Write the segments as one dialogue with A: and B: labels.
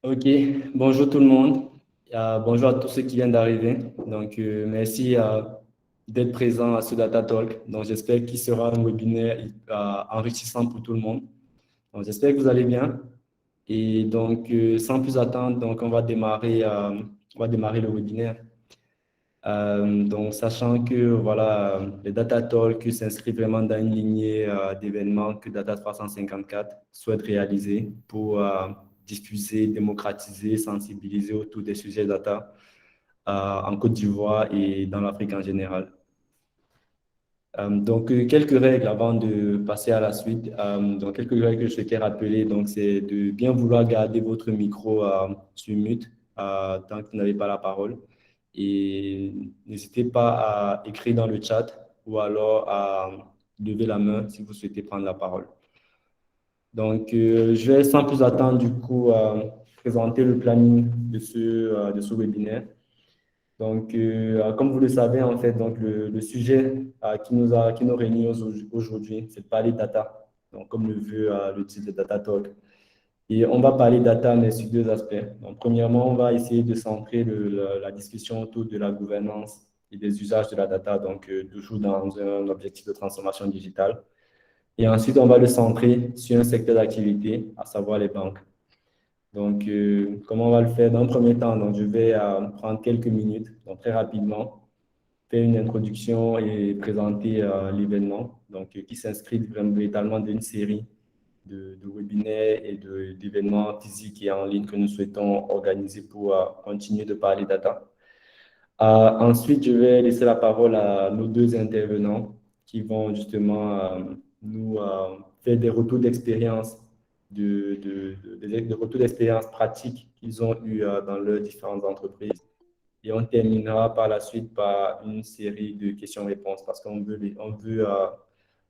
A: Ok, bonjour tout le monde. Bonjour à tous ceux qui viennent d'arriver. Merci d'être présent à ce Data Talk. Donc, j'espère qu'il sera un webinaire enrichissant pour tout le monde. Donc, j'espère que vous allez bien. Sans plus attendre, on va démarrer le webinaire. Sachant que voilà, les Data Talk s'inscrivent vraiment dans une lignée d'événements que Data 354 souhaite réaliser pour diffuser, démocratiser, sensibiliser autour des sujets data en Côte d'Ivoire et dans l'Afrique en général. Quelques règles avant de passer à la suite. Quelques règles que je souhaitais rappeler, c'est de bien vouloir garder votre micro sur mute tant que vous n'avez pas la parole. Et n'hésitez pas à écrire dans le chat ou alors à lever la main si vous souhaitez prendre la parole. Je vais sans plus attendre, présenter le planning de ce webinaire. Comme vous le savez, en fait, le sujet qui nous réunit aujourd'hui, c'est de parler data. Donc, comme le veut le titre de Data Talk. Et on va parler data, mais sur deux aspects. Donc, premièrement, on va essayer de centrer la discussion autour de la gouvernance et des usages de la data, toujours dans un objectif de transformation digitale. Et ensuite, on va le centrer sur un secteur d'activité, à savoir les banques. Comment on va le faire? Dans un premier temps, je vais prendre quelques minutes, donc très rapidement, faire une introduction et présenter l'événement, qui s'inscrit véritablement d'une série de webinaires et d'événements physiques et en ligne que nous souhaitons organiser pour continuer de parler data. Ensuite, je vais laisser la parole à nos deux intervenants qui vont justement nous faire des retours d'expérience, des retours d'expérience pratiques qu'ils ont eu dans leurs différentes entreprises. Et on terminera par la suite par une série de questions-réponses parce on veut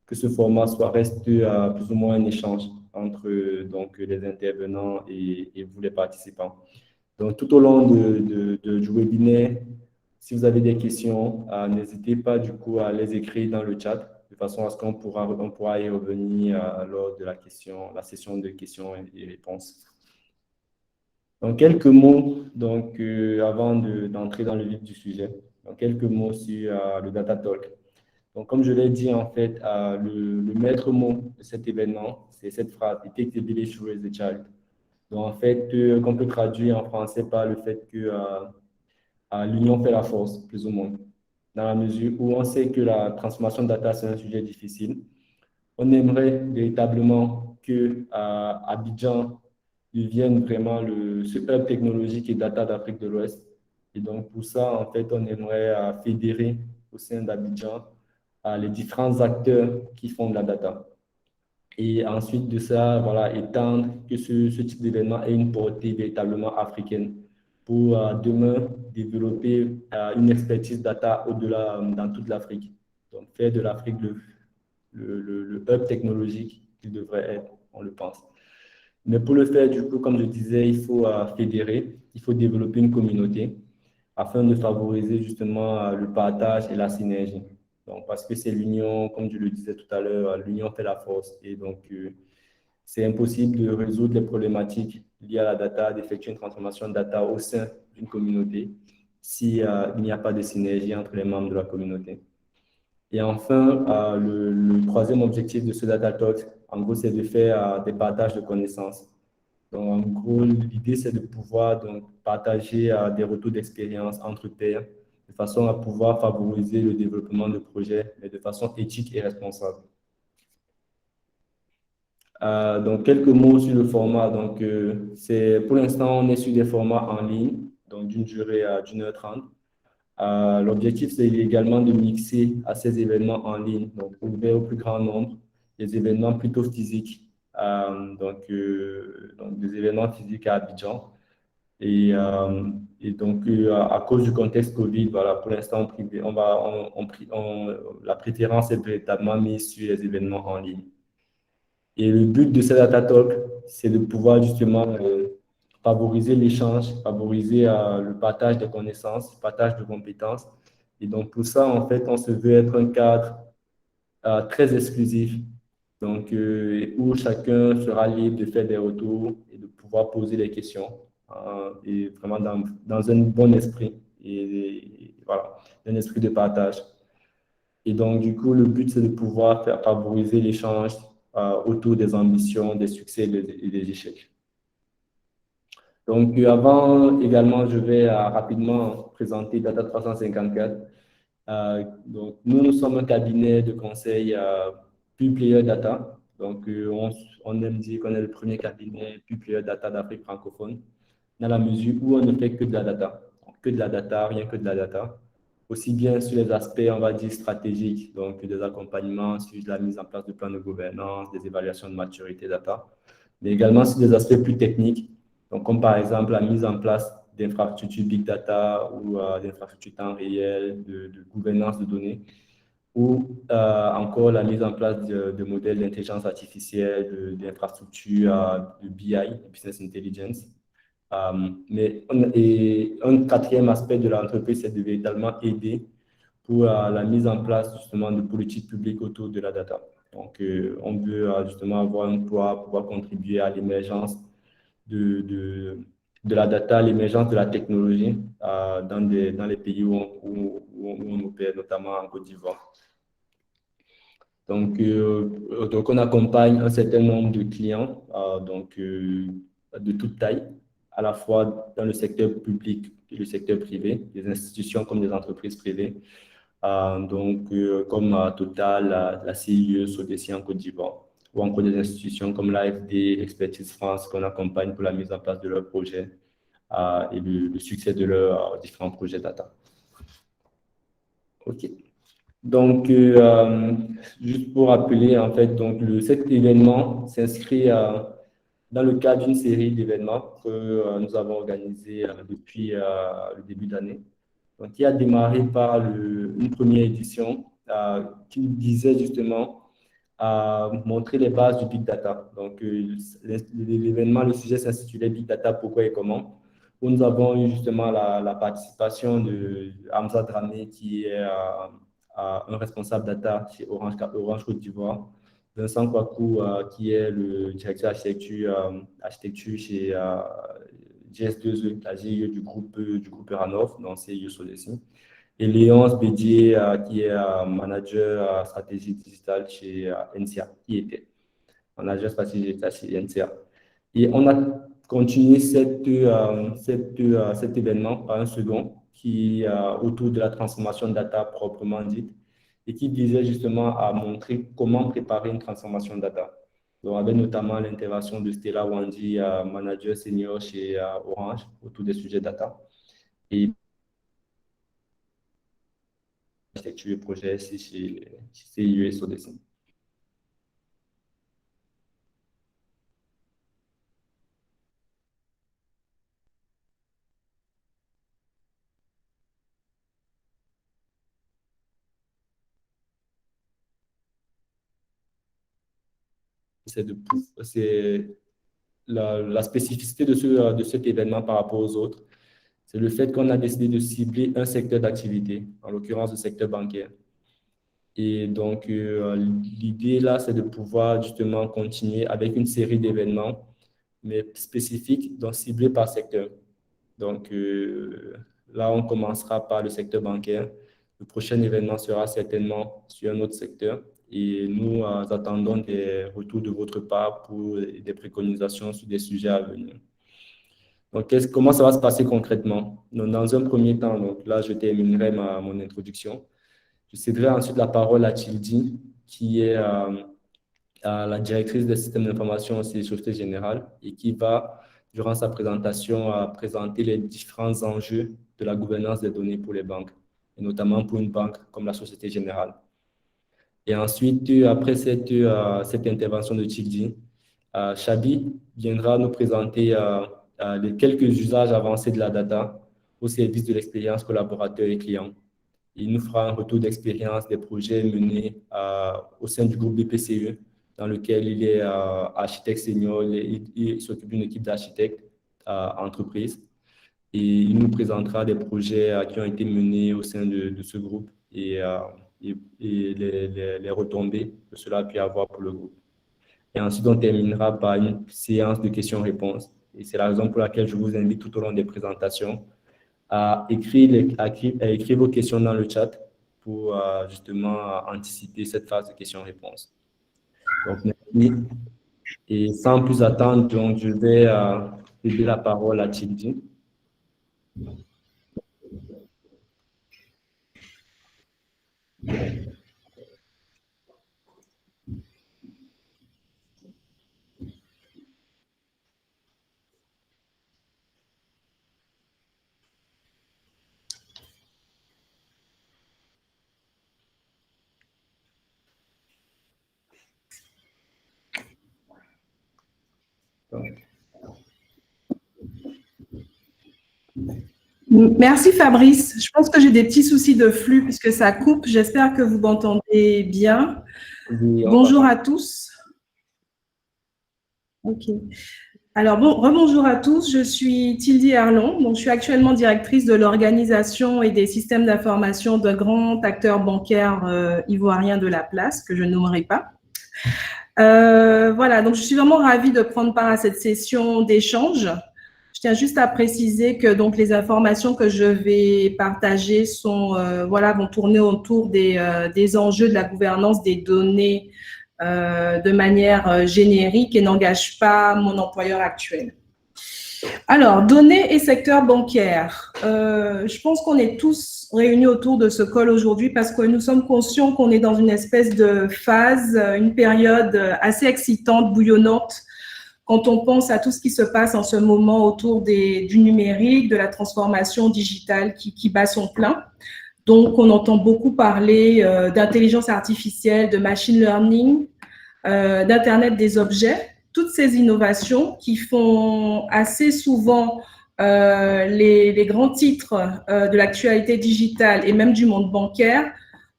A: que ce format reste plus ou moins un échange entre les intervenants et vous les participants. Donc, tout au long du webinaire, si vous avez des questions, n'hésitez pas du coup à les écrire dans le chat de façon à ce on pourra y revenir lors de la session de questions et réponses. Donc, quelques mots avant d'entrer dans le vif du sujet. Donc, quelques mots sur le Data Talk. Donc, comme je l'ai dit, en fait, le maître mot de cet événement, c'est cette phrase, "It takes a village to raise a child". Donc, en fait, qu'on peut traduire en français par le fait que l'union fait la force, plus ou moins, dans la mesure où on sait que la transformation de data, c'est un sujet difficile. On aimerait véritablement que Abidjan devienne vraiment ce hub technologique et data d'Afrique de l'Ouest. Et donc, pour ça, en fait, on aimerait fédérer au sein d'Abidjan les différents acteurs qui font de la data. Et ensuite de ça, voilà, étendre que ce type d'événement ait une portée véritablement africaine pour demain développer une expertise data au-delà dans toute l'Afrique. Donc, faire de l'Afrique le hub technologique qu'il devrait être, on le pense. Mais pour le faire, du coup, comme je disais, il faut fédérer, il faut développer une communauté afin de favoriser justement le partage et la synergie. Donc, parce que c'est l'union, comme je le disais tout à l'heure, l'union fait la force. Et c'est impossible de résoudre les problématiques liées à la data, d'effectuer une transformation de data au sein d'une communauté si, il n'y a pas de synergie entre les membres de la communauté. Et enfin, le troisième objectif de ce Data Talk, en gros, c'est de faire des partages de connaissances. Donc, en gros, l'idée, c'est de pouvoir partager des retours d'expérience entre pairs, de façon à pouvoir favoriser le développement de projets, mais de façon éthique et responsable. Quelques mots sur le format. Pour l'instant, on est sur des formats en ligne, donc d'une durée d'1h30. L'objectif, c'est également de mixer à ces événements en ligne, donc ouvert au plus grand nombre, des événements plutôt physiques, des événements physiques à Abidjan. À cause du contexte Covid, voilà, pour l'instant, la préférence est véritablement mise sur les événements en ligne. Et le but de cette Data Talk, c'est de pouvoir justement favoriser l'échange, favoriser le partage de connaissances, le partage de compétences. Et donc, pour ça, en fait, on se veut être un cadre très exclusif, où chacun sera libre de faire des retours et de pouvoir poser des questions et vraiment dans un bon esprit et voilà, un esprit de partage. Et donc, du coup, le but, c'est de pouvoir faire favoriser l'échange autour des ambitions, des succès et des échecs. Donc, avant également, je vais rapidement présenter Data 354. Donc, nous sommes un cabinet de conseil Pure Player Data. Donc, on aime dire qu'on est le premier cabinet Pure Player Data d'Afrique francophone, dans la mesure où on ne fait que de la data. Donc, que de la data, rien que de la data. Aussi bien sur les aspects, on va dire, stratégiques, donc des accompagnements sur la mise en place de plans de gouvernance, des évaluations de maturité data, mais également sur des aspects plus techniques, donc comme par exemple la mise en place d'infrastructures big data ou d'infrastructures temps réel, de gouvernance de données, ou encore la mise en place de modèles d'intelligence artificielle, d'infrastructures de BI, Business Intelligence. Et un quatrième aspect de l'entreprise, c'est de véritablement aider pour la mise en place justement de politiques publiques autour de la data. Donc, on veut justement avoir un poids, pouvoir contribuer à l'émergence de la data, l'émergence de la technologie dans les pays où on opère, notamment en Côte d'Ivoire. Donc, on accompagne un certain nombre de clients, de toute taille, à la fois dans le secteur public et le secteur privé, des institutions comme des entreprises privées, comme Total, la CIE, Sodeci en Côte d'Ivoire, ou encore des institutions comme l'AFD, Expertise France, qu'on accompagne pour la mise en place de leurs projets et le succès de leurs différents projets data. OK. Donc, juste pour rappeler, en fait, cet événement s'inscrit dans le cadre d'une série d'événements que nous avons organisé depuis le début d'année. Donc, qui a démarré par une première édition qui visait justement à montrer les bases du Big Data. Donc, l'événement, le sujet s'intitulait Big Data, pourquoi et comment, où nous avons eu justement la participation de Hamza Dramé, qui est un responsable data chez Orange Côte d'Ivoire, Vincent Kwaku, qui est le directeur architecture chez GS2E, la GIE du groupe Eranov, dans CIE Sodeci. Et Léonce Bédier, qui est manager stratégie digitale chez NCA, qui était manager stratégie digitale chez NCA. Et on a continué cet événement par un second qui autour de la transformation de data proprement dite et qui visait justement à montrer comment préparer une transformation de data. Donc, avec notamment l'intervention de Stella Wandi, manager senior chez Orange, autour des sujets data. Et architecture et projet chez CIE et Sodeci. C'est la spécificité de cet événement par rapport aux autres. C'est le fait qu'on a décidé de cibler un secteur d'activité, en l'occurrence le secteur bancaire. Et donc, l'idée là, c'est de pouvoir justement continuer avec une série d'événements, mais spécifiques, donc ciblés par secteur. Donc, là, on commencera par le secteur bancaire. Le prochain événement sera certainement sur un autre secteur. Et nous attendons des retours de votre part pour des préconisations sur des sujets à venir. Donc, comment ça va se passer concrètement? Donc, dans un premier temps, donc là, je terminerai mon introduction. Je céderai ensuite la parole à Childi, qui est la directrice des systèmes d'information et des Société Générale et qui va, durant sa présentation, présenter les différents enjeux de la gouvernance des données pour les banques, et notamment pour une banque comme la Société Générale. Et ensuite, après cette intervention de Childi, Chabi viendra nous présenter les quelques usages avancés de la data au service de l'expérience collaborateur et client. Il nous fera un retour d'expérience des projets menés au sein du groupe BPCE, dans lequel il est architecte senior, il s'occupe d'une équipe d'architectes entreprises. Et il nous présentera des projets qui ont été menés au sein de ce groupe et les retombées que cela a pu avoir pour le groupe. Et ensuite, on terminera par une séance de questions-réponses et c'est la raison pour laquelle je vous invite tout au long des présentations à écrire vos questions dans le chat pour justement anticiper cette phase de questions-réponses. Donc, merci. Et sans plus attendre, donc, je vais céder la parole à Tildy.
B: Merci Fabrice. Je pense que j'ai des petits soucis de flux puisque ça coupe. J'espère que vous m'entendez bien. Oui, bonjour à tous. Ok. Alors, rebonjour à tous. Je suis Tildy Erlon. Donc, je suis actuellement directrice de l'organisation et des systèmes d'information d'un grand acteur bancaire ivoirien de la place, que je ne nommerai pas. Voilà, donc je suis vraiment ravie de prendre part à cette session d'échange. Je tiens juste à préciser que donc les informations que je vais partager sont vont tourner autour des enjeux de la gouvernance des données de manière générique et n'engagent pas mon employeur actuel. Alors, données et secteur bancaire. Je pense qu'on est tous réunis autour de ce call aujourd'hui parce que nous sommes conscients qu'on est dans une espèce de phase, une période assez excitante, bouillonnante, quand on pense à tout ce qui se passe en ce moment autour du numérique, de la transformation digitale qui bat son plein. Donc, on entend beaucoup parler d'intelligence artificielle, de machine learning, d'Internet des objets, toutes ces innovations qui font assez souvent les grands titres de l'actualité digitale et même du monde bancaire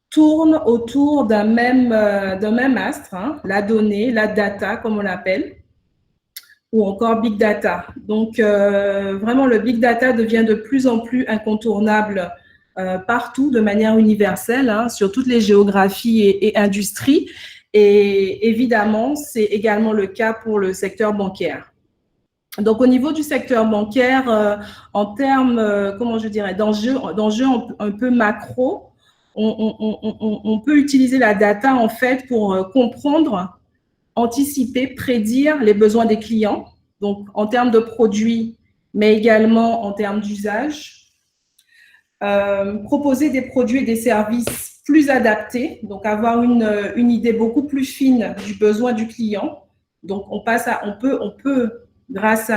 B: tournent autour d'un même astre, hein, la donnée, la data, comme on l'appelle, ou encore Big Data. Donc, vraiment, le Big Data devient de plus en plus incontournable partout, de manière universelle, hein, sur toutes les géographies et industries. Et évidemment, c'est également le cas pour le secteur bancaire. Donc, au niveau du secteur bancaire, en termes, d'enjeux un peu macro, on peut utiliser la data, en fait, pour comprendre, anticiper, prédire les besoins des clients, donc en termes de produits, mais également en termes d'usage. Proposer des produits et des services plus adaptés, donc avoir une idée beaucoup plus fine du besoin du client. Donc, on peut grâce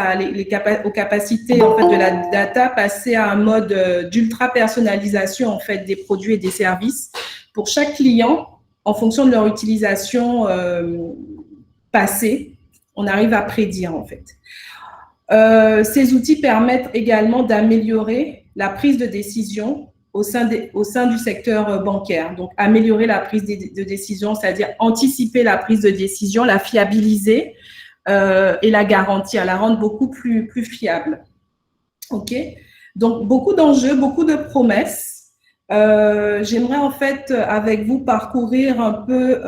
B: aux capacités en fait, de la data, passer à un mode d'ultra personnalisation en fait des produits et des services pour chaque client en fonction de leur utilisation passée. On arrive à prédire en fait. Ces outils permettent également d'améliorer la prise de décision au sein du secteur bancaire. Donc, améliorer la prise de décision, c'est-à-dire anticiper la prise de décision, la fiabiliser et la garantir, la rendre beaucoup plus fiable. OK? Donc, beaucoup d'enjeux, beaucoup de promesses. J'aimerais en fait avec vous parcourir un peu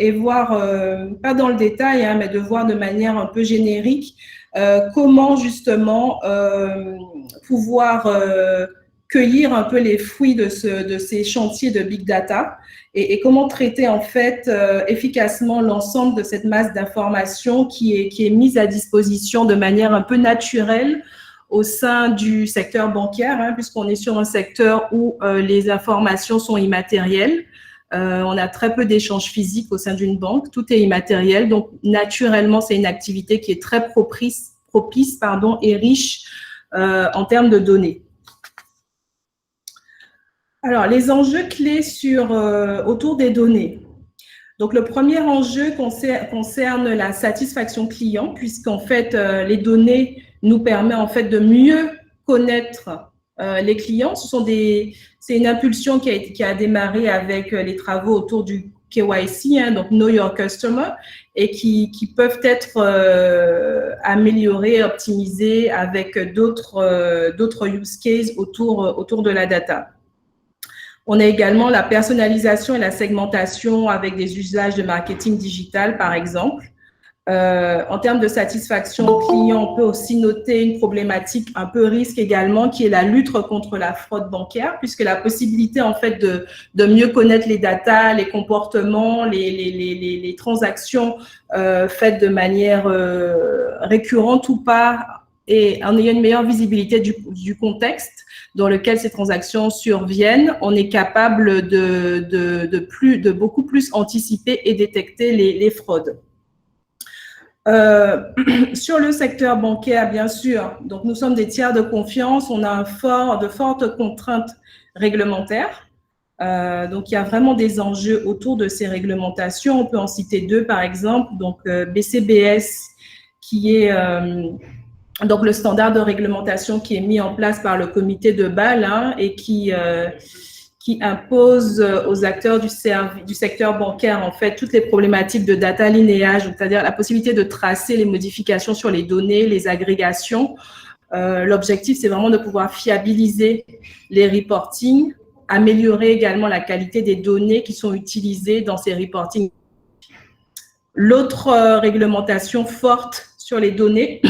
B: et voir, pas dans le détail, hein, mais de voir de manière un peu générique comment justement pouvoir cueillir un peu les fruits de ces chantiers de Big Data et comment traiter en fait efficacement l'ensemble de cette masse d'informations qui est mise à disposition de manière un peu naturelle au sein du secteur bancaire, hein, puisqu'on est sur un secteur où les informations sont immatérielles. On a très peu d'échanges physiques au sein d'une banque, tout est immatériel, donc naturellement, c'est une activité qui est très propice et riche en termes de données. Alors, les enjeux clés autour des données. Donc, le premier enjeu concerne la satisfaction client, puisqu'en fait, les données nous permettent en fait de mieux connaître les clients. C'est une impulsion qui a démarré avec les travaux autour du KYC, hein, donc Know Your Customer, et qui peuvent être améliorés, optimisés avec d'autres use cases autour de la data. On a également la personnalisation et la segmentation avec des usages de marketing digital, par exemple. En termes de satisfaction client, on peut aussi noter une problématique un peu risque également, qui est la lutte contre la fraude bancaire, puisque la possibilité en fait de mieux connaître les datas, les comportements, les transactions faites de manière récurrente ou pas, et en ayant une meilleure visibilité du contexte dans lequel ces transactions surviennent, on est capable de beaucoup plus anticiper et détecter les fraudes. Sur le secteur bancaire, bien sûr, donc nous sommes des tiers de confiance, on a de fortes contraintes réglementaires. Donc, il y a vraiment des enjeux autour de ces réglementations. On peut en citer deux, par exemple. Donc, BCBS, qui est donc le standard de réglementation qui est mis en place par le comité de Bâle, hein, et qui impose aux acteurs du secteur bancaire, en fait, toutes les problématiques de data linéage, c'est-à-dire la possibilité de tracer les modifications sur les données, les agrégations. L'objectif, c'est vraiment de pouvoir fiabiliser les reportings, améliorer également la qualité des données qui sont utilisées dans ces reportings. L'autre réglementation forte sur les données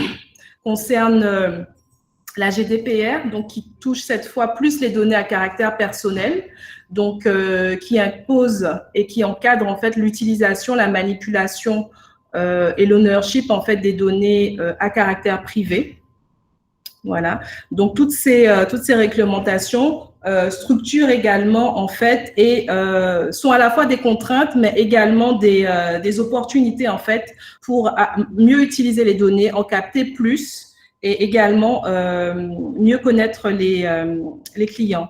B: concerne la GDPR, donc qui touche cette fois plus les données à caractère personnel, donc qui impose et qui encadre en fait l'utilisation, la manipulation et l'ownership en fait des données à caractère privé. Voilà. Donc toutes ces réglementations structurent également en fait et sont à la fois des contraintes, mais également des opportunités en fait pour mieux utiliser les données, en capter plus, et également mieux connaître les clients.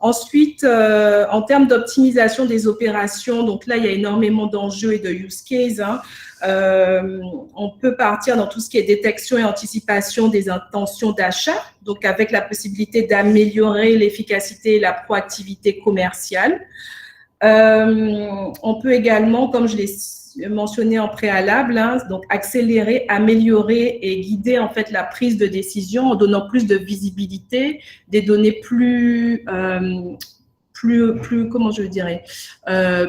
B: Ensuite, en termes d'optimisation des opérations, donc là, il y a énormément d'enjeux et de use cases, hein. On peut partir dans tout ce qui est détection et anticipation des intentions d'achat, donc avec la possibilité d'améliorer l'efficacité et la proactivité commerciale. On peut également, comme je l'ai mentionné en préalable, hein, donc accélérer, améliorer et guider en fait la prise de décision en donnant plus de visibilité, des données plus comment je dirais,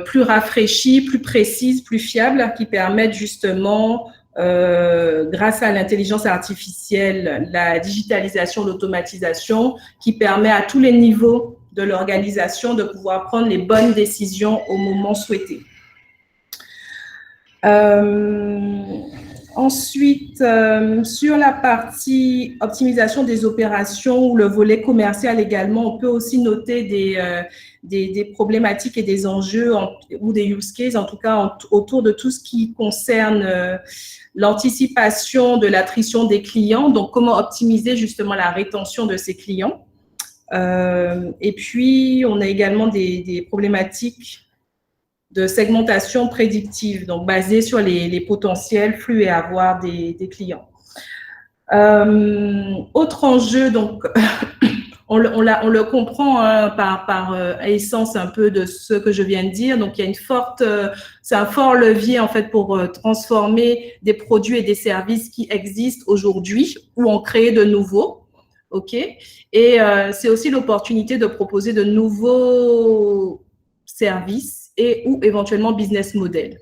B: plus rafraîchies, plus précises, plus fiables, qui permettent justement, grâce à l'intelligence artificielle, la digitalisation, l'automatisation, qui permet à tous les niveaux de l'organisation de pouvoir prendre les bonnes décisions au moment souhaité. Ensuite, sur la partie optimisation des opérations ou le volet commercial également, on peut aussi noter des problématiques et des enjeux ou des use cases, en tout cas autour de tout ce qui concerne l'anticipation de l'attrition des clients, donc comment optimiser justement la rétention de ces clients. Et puis, on a également des problématiques de segmentation prédictive, donc basée sur les potentiels flux et avoirs des clients. Autre enjeu, donc, on le comprend, hein, par essence un peu de ce que je viens de dire. Donc, il y a c'est un fort levier en fait pour transformer des produits et des services qui existent aujourd'hui ou en créer de nouveaux. OK. Et c'est aussi l'opportunité de proposer de nouveaux services et ou éventuellement business model.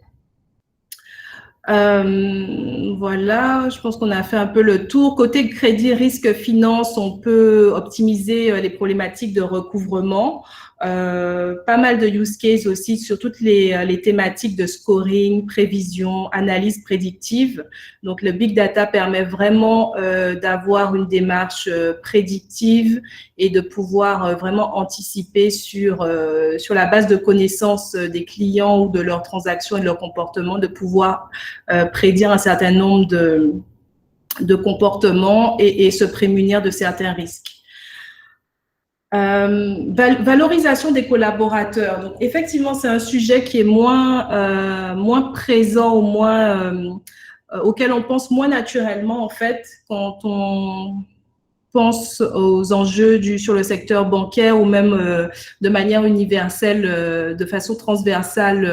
B: Voilà, je pense qu'on a fait un peu le tour. Côté crédit, risque, finance, on peut optimiser les problématiques de recouvrement. Pas mal de use cases aussi sur toutes les thématiques de scoring, prévision, analyse prédictive. Donc, le big data permet vraiment d'avoir une démarche prédictive et de pouvoir vraiment anticiper sur la base de connaissances des clients ou de leurs transactions et de leurs comportements, de pouvoir prédire un certain nombre de comportements et se prémunir de certains risques. Valorisation des collaborateurs. Donc, effectivement, c'est un sujet qui est moins présent ou auquel on pense moins naturellement, en fait, quand on pense aux enjeux sur le secteur bancaire ou même de manière universelle, de façon transversale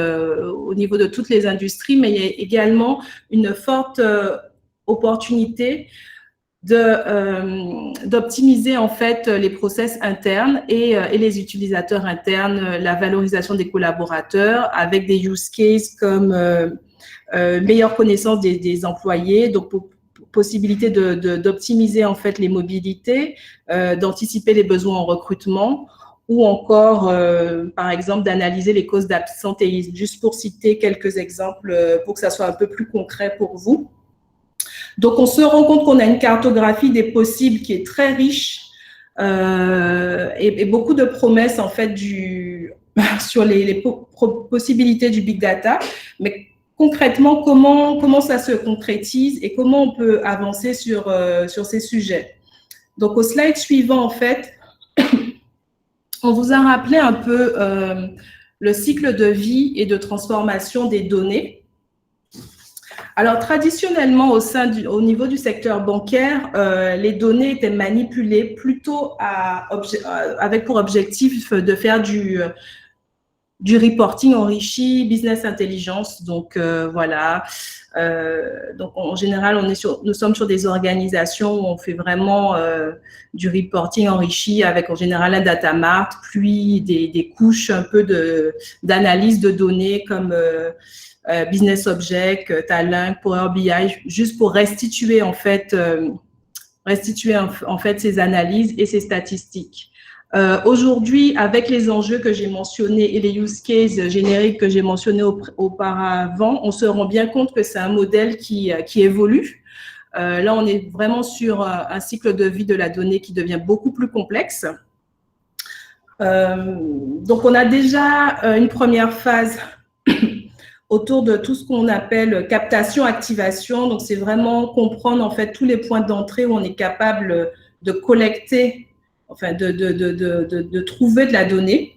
B: au niveau de toutes les industries, mais il y a également une forte opportunité d'optimiser en fait les process internes et les utilisateurs internes, la valorisation des collaborateurs avec des use cases comme meilleure connaissance des employés, donc possibilité d'optimiser en fait les mobilités, d'anticiper les besoins en recrutement, ou encore, par exemple, d'analyser les causes d'absentéisme, juste pour citer quelques exemples pour que ça soit un peu plus concret pour vous. Donc, on se rend compte qu'on a une cartographie des possibles qui est très riche et beaucoup de promesses en fait sur les possibilités du big data, mais concrètement, comment ça se concrétise et comment on peut avancer sur ces sujets. Donc, au slide suivant, en fait, on vous a rappelé un peu le cycle de vie et de transformation des données. Alors, traditionnellement, au niveau du secteur bancaire, les données étaient manipulées plutôt avec pour objectif de faire du reporting enrichi, business intelligence. Donc, voilà. Donc, en général, nous sommes sur des organisations où on fait vraiment du reporting enrichi avec, en général, un data mart, puis des couches un peu d'analyse de données comme Business Object, Talent, Power BI, juste pour restituer en fait ces analyses et ces statistiques. Aujourd'hui, avec les enjeux que j'ai mentionnés et les use cases génériques que j'ai mentionnés auparavant, on se rend bien compte que c'est un modèle qui évolue. Là, on est vraiment sur un cycle de vie de la donnée qui devient beaucoup plus complexe. Donc, on a déjà une première phase autour de tout ce qu'on appelle captation-activation. Donc, c'est vraiment comprendre en fait tous les points d'entrée où on est capable de collecter, enfin de trouver de la donnée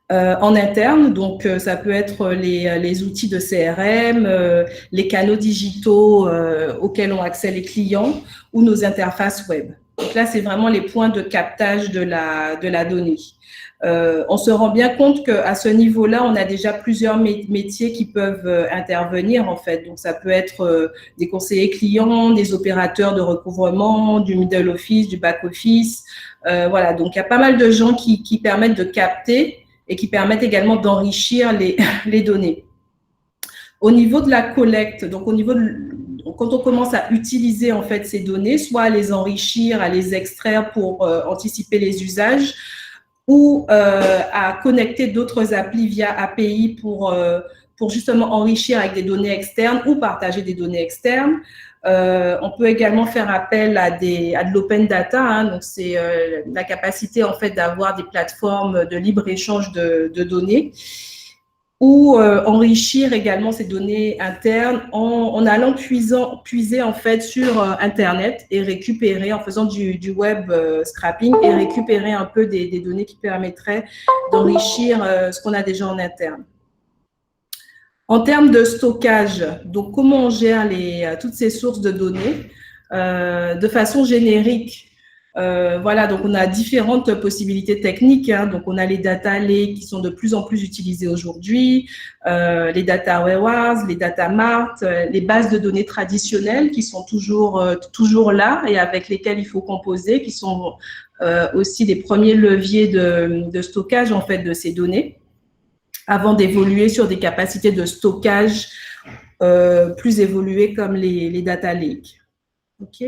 B: en interne. Donc, ça peut être les outils de CRM, les canaux digitaux auxquels ont accès les clients ou nos interfaces web. Donc là, c'est vraiment les points de captage de la donnée. On se rend bien compte qu'à ce niveau-là, on a déjà plusieurs métiers qui peuvent intervenir, en fait. Donc, ça peut être des conseillers clients, des opérateurs de recouvrement, du middle office, du back office. Voilà, donc il y a pas mal de gens qui permettent de capter et qui permettent également d'enrichir les données. Au niveau de la collecte, donc quand on commence à utiliser en fait ces données, soit à les enrichir, à les extraire pour anticiper les usages, ou à connecter d'autres applis via API pour justement enrichir avec des données externes ou partager des données externes. On peut également faire appel à de l'open data, hein, donc c'est la capacité en fait d'avoir des plateformes de libre échange de données, ou enrichir également ces données internes en allant puiser en fait sur Internet et récupérer, en faisant du web scrapping et récupérer un peu des données qui permettraient d'enrichir ce qu'on a déjà en interne. En termes de stockage, donc comment on gère toutes ces sources de données de façon générique. Voilà, donc on a différentes possibilités techniques, hein. Donc on a les data lakes qui sont de plus en plus utilisés aujourd'hui, les data warehouse, les data mart, les bases de données traditionnelles qui sont toujours là et avec lesquelles il faut composer, qui sont aussi des premiers leviers de stockage en fait de ces données, avant d'évoluer sur des capacités de stockage plus évoluées comme les data lakes. Ok.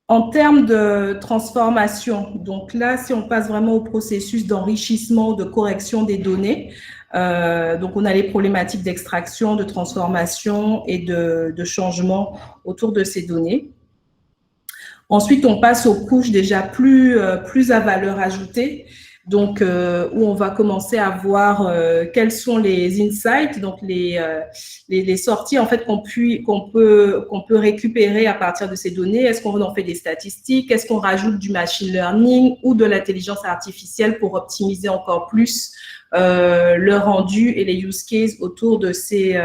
B: En termes de transformation, donc là, si on passe vraiment au processus d'enrichissement, de correction des données, donc on a les problématiques d'extraction, de transformation et de changement autour de ces données. Ensuite, on passe aux couches déjà plus à valeur ajoutée, donc où on va commencer à voir quels sont les insights, donc les sorties en fait qu'on peut récupérer à partir de ces données. Est-ce qu'on en fait des statistiques? Est-ce qu'on rajoute du machine learning ou de l'intelligence artificielle pour optimiser encore plus le rendu et les use cases autour de ces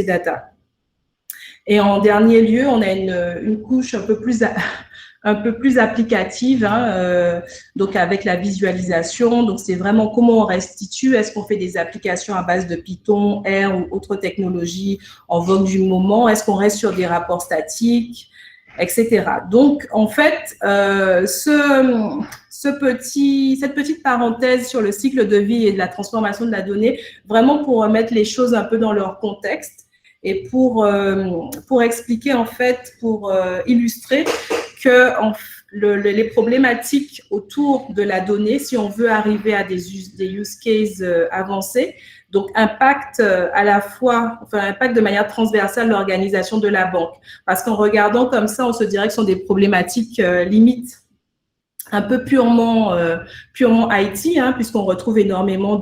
B: data? Et en dernier lieu, on a une couche un peu plus applicative, hein, donc avec la visualisation. Donc, c'est vraiment comment on restitue. Est-ce qu'on fait des applications à base de Python, R ou autres technologies en vogue du moment? Est-ce qu'on reste sur des rapports statiques? etc. Donc, en fait, cette petite parenthèse sur le cycle de vie et de la transformation de la donnée, vraiment pour remettre les choses un peu dans leur contexte et pour expliquer, en fait, pour illustrer que les problématiques autour de la donnée, si on veut arriver à des use cases avancés, donc impact à la fois, enfin impact de manière transversale l'organisation de la banque. Parce qu'en regardant comme ça, on se dirait que ce sont des problématiques limites un peu purement IT, hein, puisqu'on retrouve énormément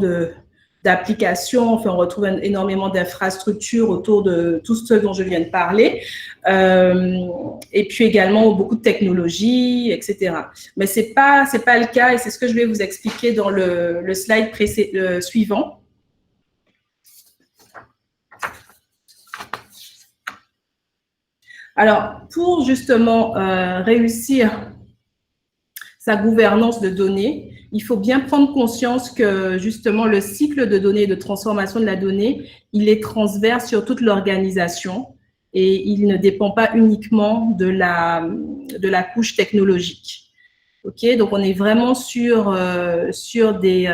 B: d'applications, enfin on retrouve énormément d'infrastructures autour de tout ce dont je viens de parler, et puis également beaucoup de technologies, etc. Mais c'est pas le cas, et c'est ce que je vais vous expliquer dans le slide suivant. Alors, pour justement réussir sa gouvernance de données, il faut bien prendre conscience que justement le cycle de données et de transformation de la donnée, il est transverse sur toute l'organisation et il ne dépend pas uniquement de la couche technologique. Ok, donc on est vraiment sur des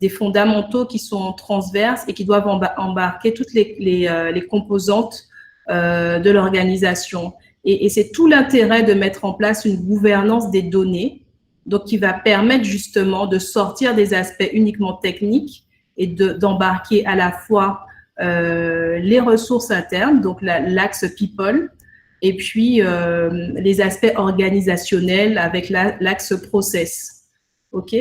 B: fondamentaux qui sont transverses et qui doivent embarquer toutes les composantes de l'organisation. Et c'est tout l'intérêt de mettre en place une gouvernance des données, donc qui va permettre justement de sortir des aspects uniquement techniques et d'embarquer à la fois les ressources internes, donc l'axe people, et puis les aspects organisationnels avec l'axe process. OK?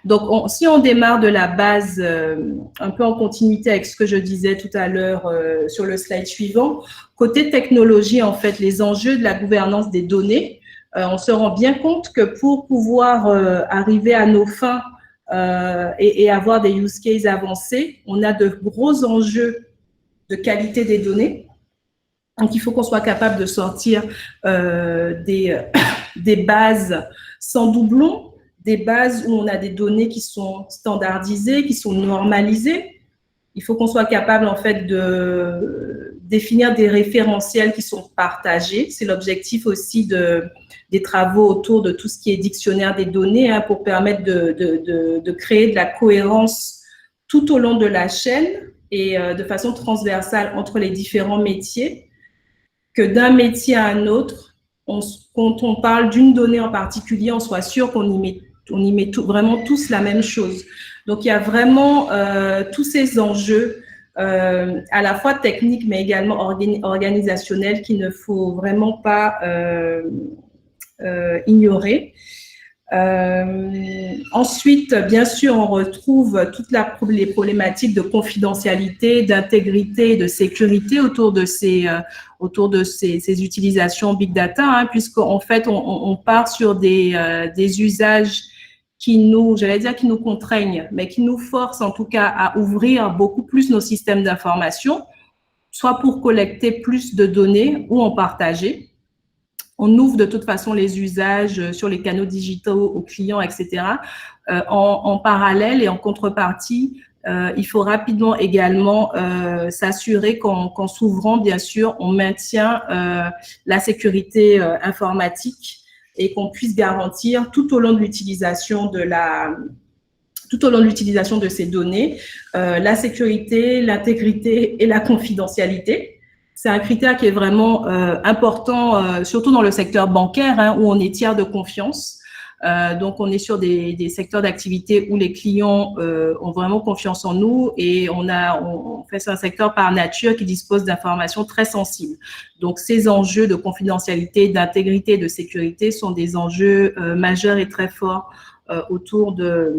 B: Donc, si on démarre de la base, un peu en continuité avec ce que je disais tout à l'heure sur le slide suivant, côté technologie, en fait, les enjeux de la gouvernance des données, on se rend bien compte que pour pouvoir arriver à nos fins et avoir des use cases avancés, on a de gros enjeux de qualité des données. Donc, il faut qu'on soit capable de sortir des bases sans doublons, des bases où on a des données qui sont standardisées, qui sont normalisées. Il faut qu'on soit capable, en fait, de définir des référentiels qui sont partagés. C'est l'objectif aussi des travaux autour de tout ce qui est dictionnaire des données, hein, pour permettre de créer de la cohérence tout au long de la chaîne et de façon transversale entre les différents métiers, que d'un métier à un autre, quand on parle d'une donnée en particulier, on soit sûr qu'on y met vraiment tous la même chose. Donc, il y a vraiment tous ces enjeux à la fois techniques, mais également organisationnels qu'il ne faut vraiment pas ignorer. Ensuite, bien sûr, on retrouve toutes les problématiques de confidentialité, d'intégrité et de sécurité autour de ces utilisations big data, hein, puisqu'en fait, on part sur des usages qui nous contraignent, mais qui nous forcent en tout cas à ouvrir beaucoup plus nos systèmes d'information, soit pour collecter plus de données ou en partager. On ouvre de toute façon les usages sur les canaux digitaux aux clients, etc. En parallèle et en contrepartie, il faut rapidement également s'assurer qu'en s'ouvrant, bien sûr, on maintient la sécurité informatique et qu'on puisse garantir tout au long de l'utilisation de ces données la sécurité, l'intégrité et la confidentialité. C'est un critère qui est vraiment important, surtout dans le secteur bancaire, hein, où on est tiers de confiance. Donc, on est sur des secteurs d'activité où les clients ont vraiment confiance en nous et on fait sur un secteur par nature qui dispose d'informations très sensibles. Donc, ces enjeux de confidentialité, d'intégrité et de sécurité sont des enjeux majeurs et très forts autour de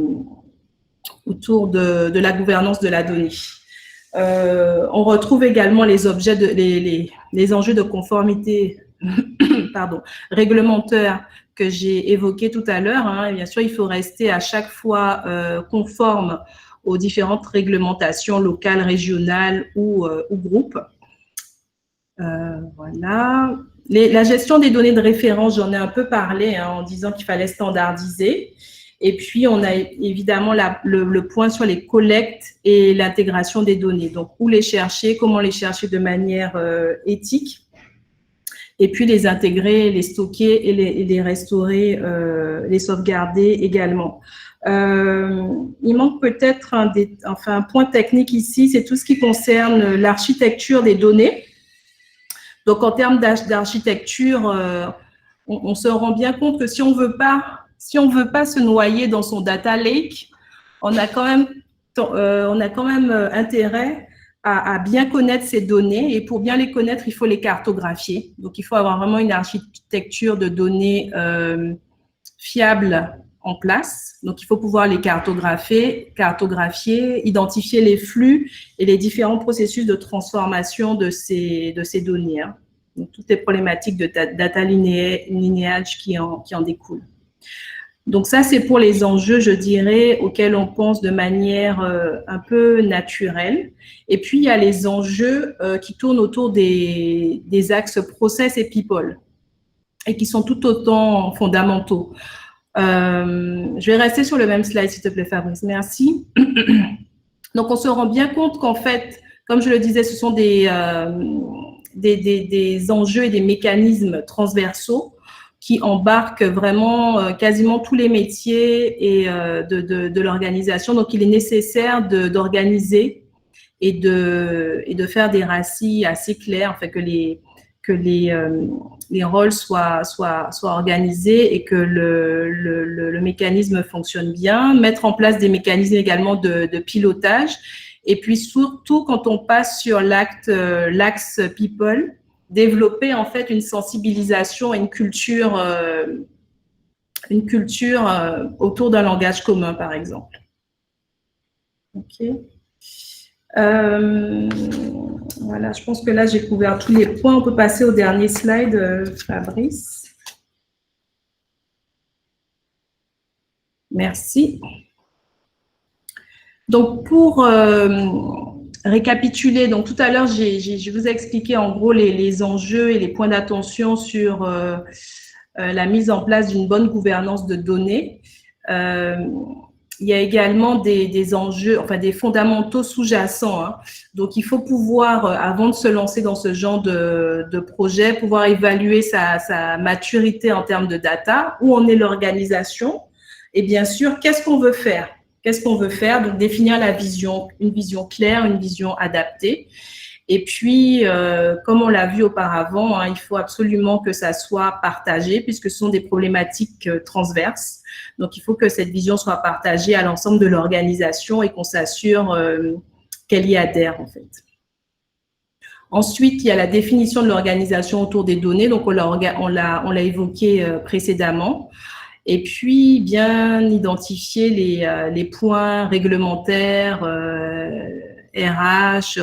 B: la gouvernance de la donnée. On retrouve également les enjeux de conformité réglementaire que j'ai évoqué tout à l'heure, hein. Bien sûr, il faut rester à chaque fois conforme aux différentes réglementations locales, régionales ou groupes. Voilà. La gestion des données de référence, j'en ai un peu parlé, hein, en disant qu'il fallait standardiser. Et puis, on a évidemment le point sur les collectes et l'intégration des données. Donc, où les chercher, comment les chercher de manière éthique. et puis les intégrer, les stocker et les restaurer, les sauvegarder également. Il manque peut-être un point technique ici, c'est tout ce qui concerne l'architecture des données. Donc, en termes d'architecture, on se rend bien compte que si on veut pas se noyer dans son data lake, on a quand même intérêt à bien connaître ces données, et pour bien les connaître, il faut les cartographier. Donc, il faut avoir vraiment une architecture de données fiable en place. Donc, il faut pouvoir les cartographier, identifier les flux et les différents processus de transformation de ces données. Hein. Donc, toutes les problématiques de data lineage qui en découlent. Donc, ça, c'est pour les enjeux, je dirais, auxquels on pense de manière un peu naturelle. Et puis, il y a les enjeux qui tournent autour des axes process et people, et qui sont tout autant fondamentaux. Je vais rester sur le même slide, s'il te plaît, Fabrice. Merci. Donc, on se rend bien compte qu'en fait, comme je le disais, ce sont des enjeux et des mécanismes transversaux qui embarquent vraiment quasiment tous les métiers et de l'organisation. Donc, il est nécessaire d'organiser et de faire des racis assez clairs, en fait, que les rôles soient organisés et que le mécanisme fonctionne bien, mettre en place des mécanismes également de pilotage, et puis surtout quand on passe sur l'axe people, développer en fait une sensibilisation et une culture autour d'un langage commun, par exemple. Ok. Voilà, je pense que là, j'ai couvert tous les points. On peut passer au dernier slide, Fabrice. Merci. Donc, pour récapituler, donc tout à l'heure, je vous ai expliqué en gros les enjeux et les points d'attention sur la mise en place d'une bonne gouvernance de données. Il y a également des enjeux, enfin des fondamentaux sous-jacents. Hein. Donc, il faut pouvoir, avant de se lancer dans ce genre de projet, pouvoir évaluer sa maturité en termes de data, où en est l'organisation, et bien sûr, qu'est-ce qu'on veut faire? Qu'est-ce qu'on veut faire? Donc, définir la vision, une vision claire, une vision adaptée. Et puis, comme on l'a vu auparavant, hein, il faut absolument que ça soit partagé puisque ce sont des problématiques transverses. Donc, il faut que cette vision soit partagée à l'ensemble de l'organisation et qu'on s'assure qu'elle y adhère, en fait. Ensuite, il y a la définition de l'organisation autour des données. Donc, on l'a évoqué précédemment. Et puis, bien identifier les points réglementaires, RH,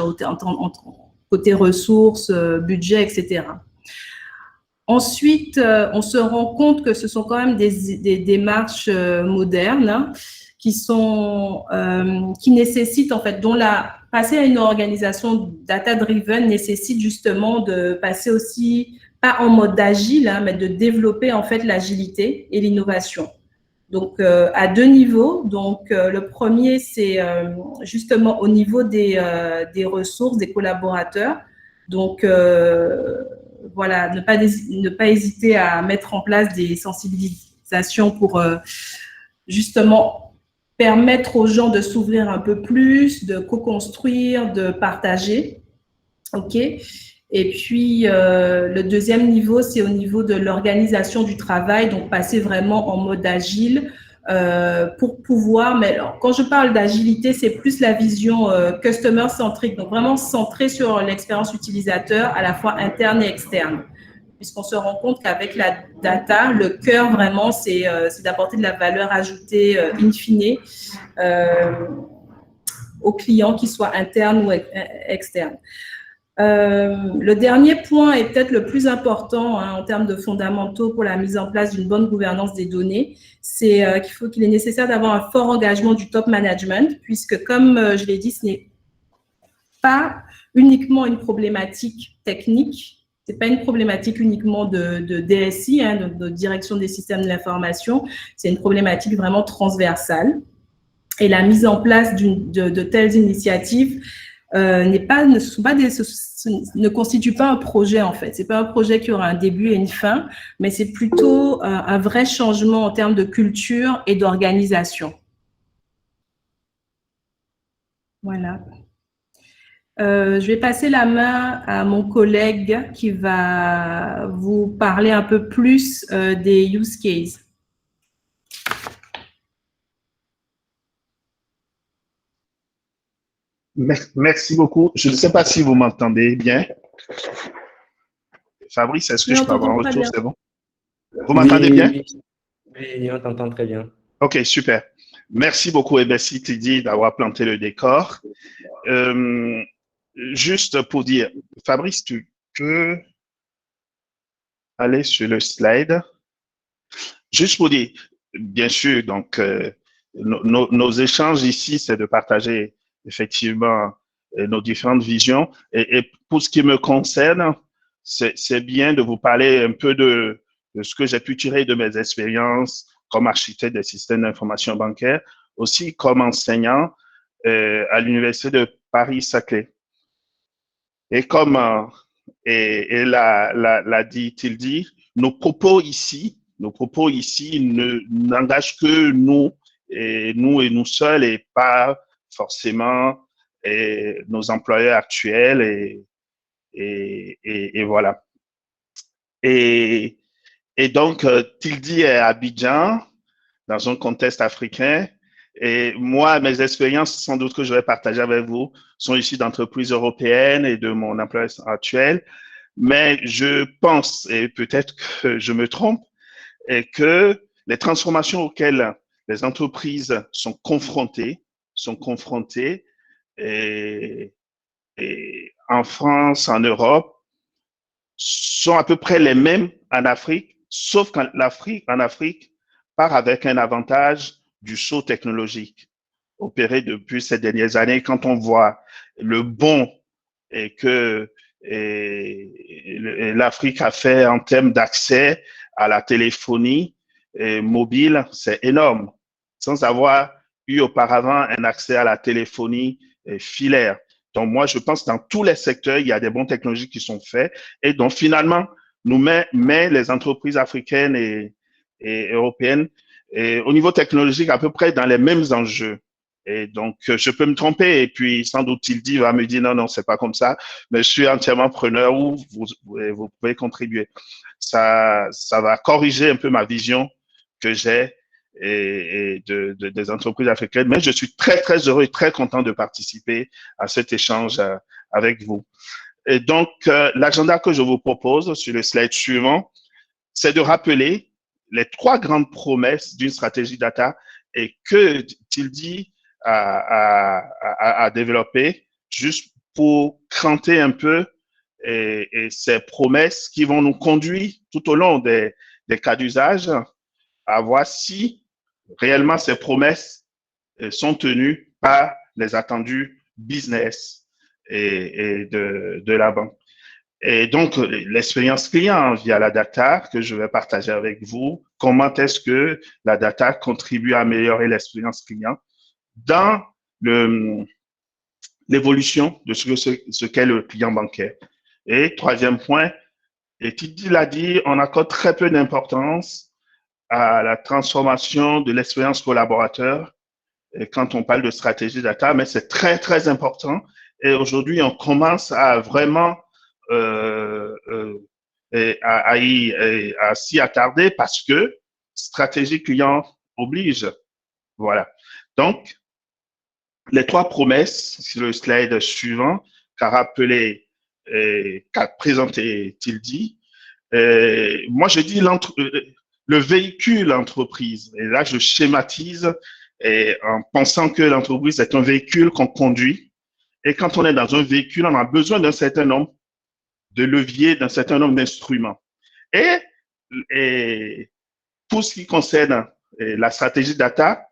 B: côté ressources, budget, etc. Ensuite, on se rend compte que ce sont quand même des démarches modernes, hein, qui nécessitent, en fait, passer à une organisation data-driven nécessite justement de passer aussi, pas en mode agile, hein, mais de développer en fait l'agilité et l'innovation. Donc, à deux niveaux. Donc, le premier, c'est justement au niveau des ressources, des collaborateurs. Donc, voilà, ne pas hésiter à mettre en place des sensibilisations pour justement permettre aux gens de s'ouvrir un peu plus, de co-construire, de partager. OK. Et puis, le deuxième niveau, c'est au niveau de l'organisation du travail, donc passer vraiment en mode agile pour pouvoir, mais alors, quand je parle d'agilité, c'est plus la vision customer-centrique, donc vraiment centré sur l'expérience utilisateur à la fois interne et externe. Puisqu'on se rend compte qu'avec la data, le cœur vraiment, c'est d'apporter de la valeur ajoutée in fine aux clients, qu'ils soient internes ou externes. Le dernier point est peut-être le plus important hein, en termes de fondamentaux pour la mise en place d'une bonne gouvernance des données, c'est qu'il est nécessaire d'avoir un fort engagement du top management, puisque comme je l'ai dit, ce n'est pas uniquement une problématique technique, c'est pas une problématique uniquement de DSI, hein, de direction des systèmes de l'information, c'est une problématique vraiment transversale. Et la mise en place de telles initiatives ne constituent pas un projet en fait. C'est pas un projet qui aura un début et une fin, mais c'est plutôt un vrai changement en termes de culture et d'organisation. Voilà. Je vais passer la main à mon collègue qui va vous parler un peu plus des use cases.
C: Merci beaucoup. Je ne sais pas si vous m'entendez bien. Fabrice, est-ce que je peux avoir un retour? C'est bon? Vous m'entendez bien?
A: Oui, on t'entend très bien.
C: OK, super. Merci beaucoup, merci Tidi, d'avoir planté le décor. Juste pour dire, Fabrice, tu peux aller sur le slide. Juste pour dire, bien sûr, donc, nos échanges ici, c'est de partager effectivement nos différentes visions. Et pour ce qui me concerne, c'est bien de vous parler un peu de ce que j'ai pu tirer de mes expériences comme architecte des systèmes d'information bancaire, aussi comme enseignant à l'Université de Paris-Saclay. Et comme l'a dit Tildy, nos propos ici n'engagent que nous et nous seuls et pas forcément nos employeurs actuels et voilà. Et donc, Tildy est à Abidjan, dans un contexte africain. Et moi, mes expériences, sans doute que je vais partager avec vous, sont issues d'entreprises européennes et de mon emploi actuel. Mais je pense, et peut-être que je me trompe, et que les transformations auxquelles les entreprises sont confrontées et en France, en Europe, sont à peu près les mêmes en Afrique, sauf qu'en Afrique part avec un avantage du saut technologique opéré depuis ces dernières années. Quand on voit le bond et que l'Afrique a fait en termes d'accès à la téléphonie mobile, c'est énorme, sans avoir eu auparavant un accès à la téléphonie filaire. Donc moi, je pense que dans tous les secteurs, il y a des bons technologies qui sont faits et donc finalement, nous met les entreprises africaines et européennes et au niveau technologique à peu près dans les mêmes enjeux. Et donc, je peux me tromper et puis sans doute Tildy va me dire non, c'est pas comme ça, mais je suis entièrement preneur où vous pouvez contribuer. Ça va corriger un peu ma vision que j'ai des entreprises africaines, mais je suis très, très heureux et très content de participer à cet échange avec vous. Et donc, l'agenda que je vous propose sur le slide suivant, c'est de rappeler les 3 grandes promesses d'une stratégie data et que Tildy à développer juste pour cranter un peu et ces promesses qui vont nous conduire tout au long des cas d'usage à voir si réellement ces promesses sont tenues par les attendus business et de la banque. Et donc, l'expérience client via la data que je vais partager avec vous, comment est-ce que la data contribue à améliorer l'expérience client dans l'évolution de ce qu'est le client bancaire. Et 3e point, et Tildy l'a dit, on accorde très peu d'importance à la transformation de l'expérience collaborateur quand on parle de stratégie data, mais c'est très, très important. Et aujourd'hui, on commence à vraiment à s'y attarder parce que stratégie client oblige. Voilà. Donc, les 3 promesses sur le slide suivant qu'a rappelé, qu'a présenté Tildy. Moi, je dis le véhicule entreprise. Et là, je schématise en pensant que l'entreprise est un véhicule qu'on conduit. Et quand on est dans un véhicule, on a besoin d'un certain nombre de leviers, d'un certain nombre d'instruments. Et pour ce qui concerne la stratégie data,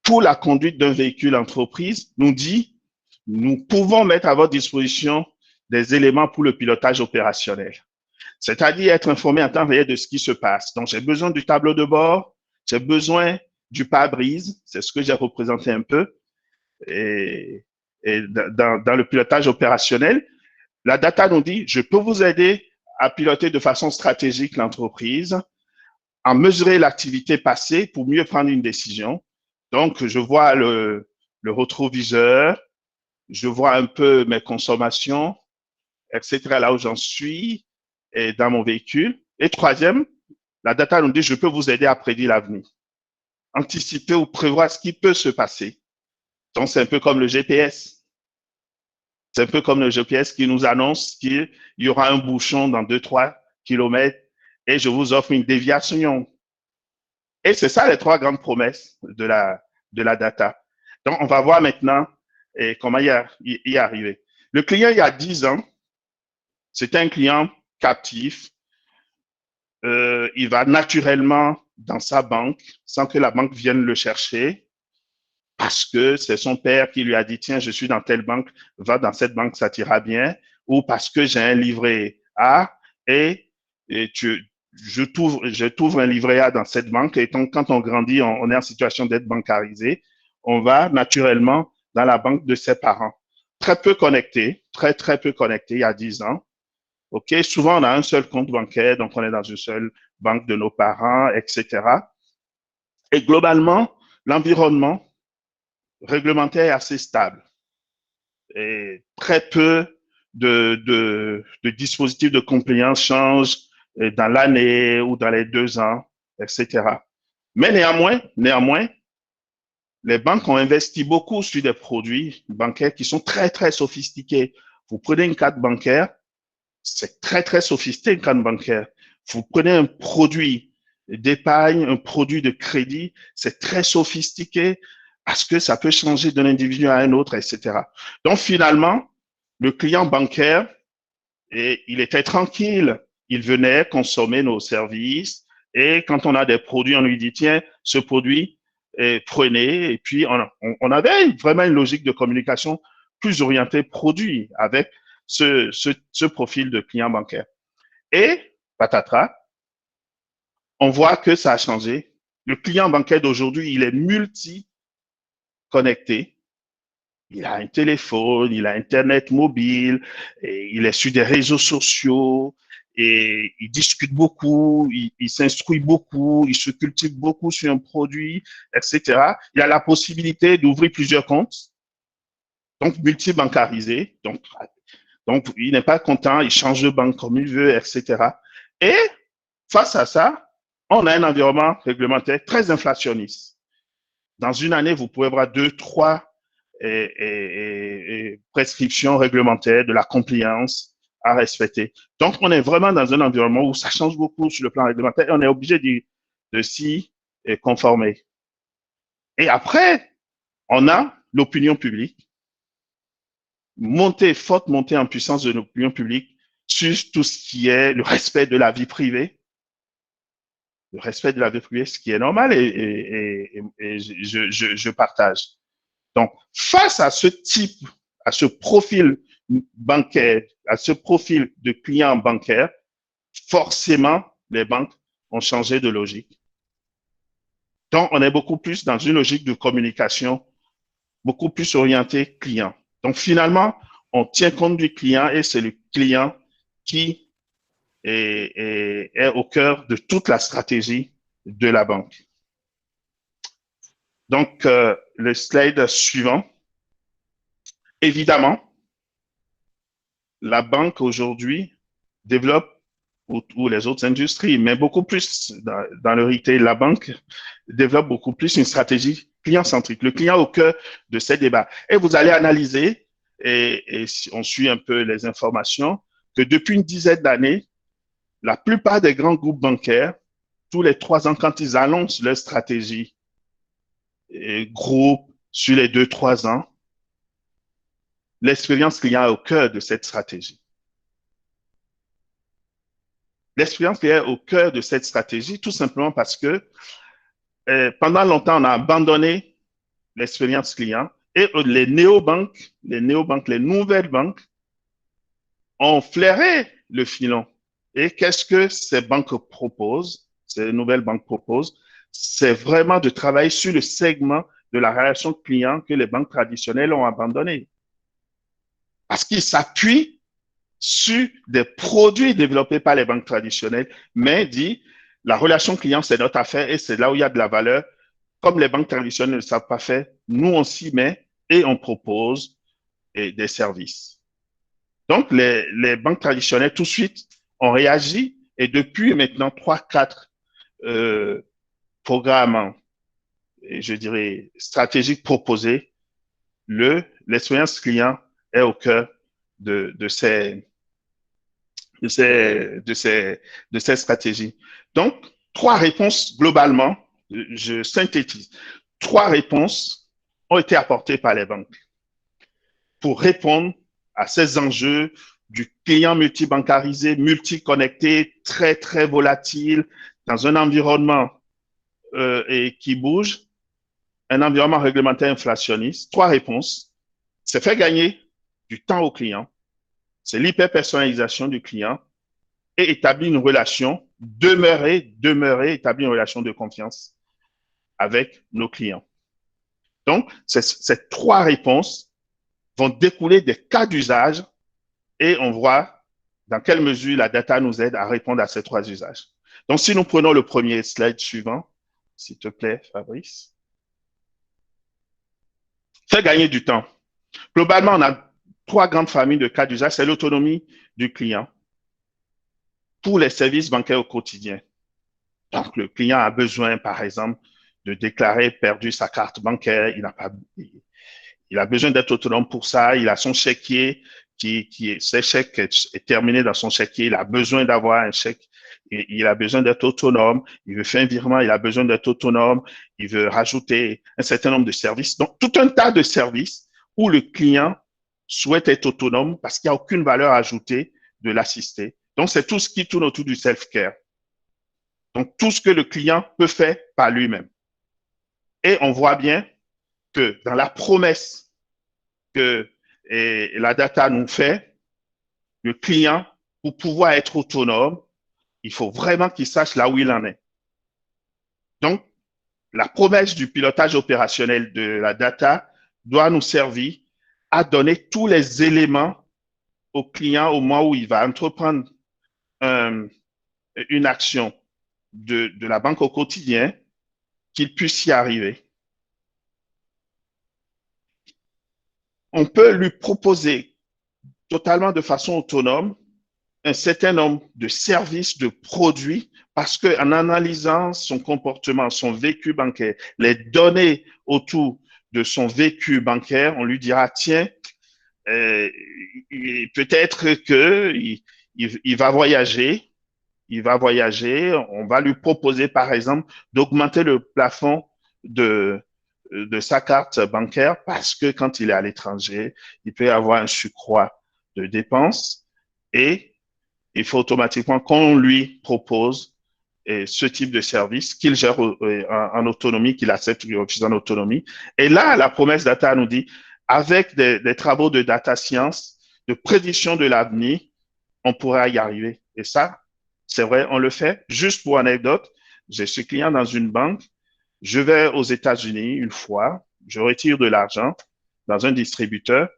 C: pour la conduite d'un véhicule entreprise, nous dit, nous pouvons mettre à votre disposition des éléments pour le pilotage opérationnel, c'est-à-dire être informé en temps réel de ce qui se passe. Donc, j'ai besoin du tableau de bord, j'ai besoin du pare-brise, c'est ce que j'ai représenté un peu, et dans le pilotage opérationnel. La data nous dit, je peux vous aider à piloter de façon stratégique l'entreprise, à mesurer l'activité passée pour mieux prendre une décision. Donc, je vois le rétroviseur, je vois un peu mes consommations, etc., là où j'en suis, et dans mon véhicule. Et troisième, la data nous dit, je peux vous aider à prédire l'avenir, anticiper ou prévoir ce qui peut se passer. Donc, c'est un peu comme le GPS. C'est un peu comme le GPS qui nous annonce qu'il y aura un bouchon dans 2-3 kilomètres et je vous offre une déviation. Et c'est ça les trois grandes promesses de la data. Donc, on va voir maintenant comment y arriver. Le client, il y a 10 ans, c'était un client captif. Il va naturellement dans sa banque sans que la banque vienne le chercher parce que c'est son père qui lui a dit, tiens, je suis dans telle banque, va dans cette banque, ça t'ira bien, ou parce que j'ai un livret A et je t'ouvre un livret A dans cette banque et donc, quand on grandit, on est en situation d'être bancarisé, on va naturellement dans la banque de ses parents. Très peu connecté, très peu connecté il y a 10 ans. OK, souvent on a un seul compte bancaire, donc on est dans une seule banque de nos parents, etc. Et globalement, l'environnement réglementaire est assez stable. Et très peu de dispositifs de compliance changent dans l'année ou dans les 2 ans, etc. Mais néanmoins, les banques ont investi beaucoup sur des produits bancaires qui sont très sophistiqués. Vous prenez une carte bancaire, c'est très sophistiqué une carte bancaire. Vous prenez un produit d'épargne, un produit de crédit, c'est très sophistiqué parce que ça peut changer d'un individu à un autre, etc. Donc finalement, le client bancaire, il était tranquille. Il venait consommer nos services et quand on a des produits, on lui dit, tiens, ce produit, prenez. Et puis, on avait vraiment une logique de communication plus orientée produit avec ce profil de client bancaire. Et, patatras, on voit que ça a changé. Le client bancaire d'aujourd'hui, il est multi-connecté. Il a un téléphone, il a Internet mobile, et il est sur des réseaux sociaux, et il discute beaucoup, il s'instruit beaucoup, il se cultive beaucoup sur un produit, etc. Il a la possibilité d'ouvrir plusieurs comptes, donc multi-bancarisé. Donc, il n'est pas content, il change de banque comme il veut, etc. Et face à ça, on a un environnement réglementaire très inflationniste. Dans une année, vous pouvez avoir 2-3 prescriptions réglementaires, de la compliance à respecter. Donc, on est vraiment dans un environnement où ça change beaucoup sur le plan réglementaire et on est obligé de s'y conformer. Et après, on a l'opinion publique, forte montée en puissance de l'opinion publique sur tout ce qui est le respect de la vie privée. Le respect de la vie privée, ce qui est normal et je partage. Donc, face à ce type, à ce profil bancaire, à ce profil de client bancaire, forcément, les banques ont changé de logique. Donc, on est beaucoup plus dans une logique de communication, beaucoup plus orientée client. Donc, finalement, on tient compte du client et c'est le client qui est au cœur de toute la stratégie de la banque. Donc, le slide suivant. Évidemment, la banque aujourd'hui développe, ou les autres industries, mais beaucoup plus dans le retail, la banque développe beaucoup plus une stratégie client-centrique, le client au cœur de ces débats. Et vous allez analyser, et on suit un peu les informations, que depuis une dizaine d'années, la plupart des grands groupes bancaires, tous les 3 ans, quand ils annoncent leur stratégie groupe sur les 2-3 ans, l'expérience client est au cœur de cette stratégie. L'expérience client est au cœur de cette stratégie, tout simplement parce que pendant longtemps, on a abandonné l'expérience client et les néobanques, les nouvelles banques ont flairé le filon. Et qu'est-ce que ces banques proposent, ces nouvelles banques proposent? C'est vraiment de travailler sur le segment de la relation client que les banques traditionnelles ont abandonné. parce qu'il s'appuie sur des produits développés par les banques traditionnelles, mais dit, la relation client, c'est notre affaire et c'est là où il y a de la valeur. Comme les banques traditionnelles ne le savent pas faire, nous, on s'y met et on propose des services. Donc, les banques traditionnelles, tout de suite, ont réagi et depuis maintenant 3-4 programmes, je dirais, stratégiques proposés, l'expérience client est au cœur de ces stratégies. Donc, 3 réponses globalement, je synthétise. 3 réponses ont été apportées par les banques pour répondre à ces enjeux du client multibancarisé, multiconnecté, très, très volatile, dans un environnement et qui bouge, un environnement réglementaire inflationniste. 3 réponses. C'est faire gagner du temps au client, c'est l'hyper-personnalisation du client et établir une relation, demeurer, établir une relation de confiance avec nos clients. Donc, ces 3 réponses vont découler des cas d'usage et on voit dans quelle mesure la data nous aide à répondre à ces 3 usages. Donc, si nous prenons le premier slide suivant, s'il te plaît, Fabrice. Faire gagner du temps. Globalement, on a 3 grandes familles de cas d'usage. C'est l'autonomie du client pour les services bancaires au quotidien. Donc, le client a besoin, par exemple, de déclarer perdu sa carte bancaire. Il a besoin d'être autonome pour ça. Il a son chéquier ses chèques est terminé dans son chéquier. Il a besoin d'avoir un chèque. Il a besoin d'être autonome. Il veut faire un virement. Il a besoin d'être autonome. Il veut rajouter un certain nombre de services. Donc, tout un tas de services où le client souhaite être autonome parce qu'il n'y a aucune valeur ajoutée de l'assister. Donc, c'est tout ce qui tourne autour du self-care. Donc, tout ce que le client peut faire par lui-même. Et on voit bien que dans la promesse que la data nous fait, le client, pour pouvoir être autonome, il faut vraiment qu'il sache là où il en est. Donc, la promesse du pilotage opérationnel de la data doit nous servir à donner tous les éléments au client au moment où il va entreprendre une action de la banque au quotidien, qu'il puisse y arriver. On peut lui proposer totalement de façon autonome un certain nombre de services, de produits, parce qu'en analysant son comportement, son vécu bancaire, les données autour de son vécu bancaire, on lui dira, tiens, peut-être qu'il va voyager, on va lui proposer, par exemple, d'augmenter le plafond de sa carte bancaire parce que quand il est à l'étranger, il peut y avoir un surcroît de dépenses et il faut automatiquement qu'on lui propose ce type de service qu'il gère en autonomie, qu'il accepte ou qu'il refuse en autonomie. Et là, la promesse data nous dit, avec des travaux de data science, de prédiction de l'avenir, on pourra y arriver. Et ça, c'est vrai, on le fait. Juste pour anecdote, je suis client dans une banque, je vais aux États-Unis une fois, je retire de l'argent dans un distributeur.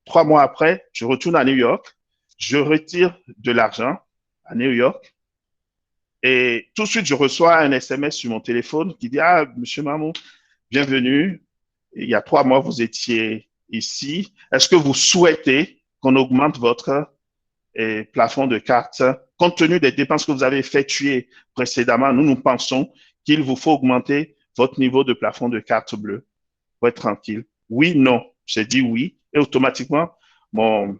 C: 3 mois après, je retourne à New York, je retire de l'argent à New York et tout de suite, je reçois un SMS sur mon téléphone qui dit « Ah, monsieur Mamou, bienvenue. Il y a 3 mois, vous étiez ici. Est-ce que vous souhaitez qu'on augmente votre plafond de carte? Compte tenu des dépenses que vous avez effectuées précédemment, nous pensons qu'il vous faut augmenter votre niveau de plafond de carte bleue pour être tranquille. » Oui, non. J'ai dit oui et automatiquement, mon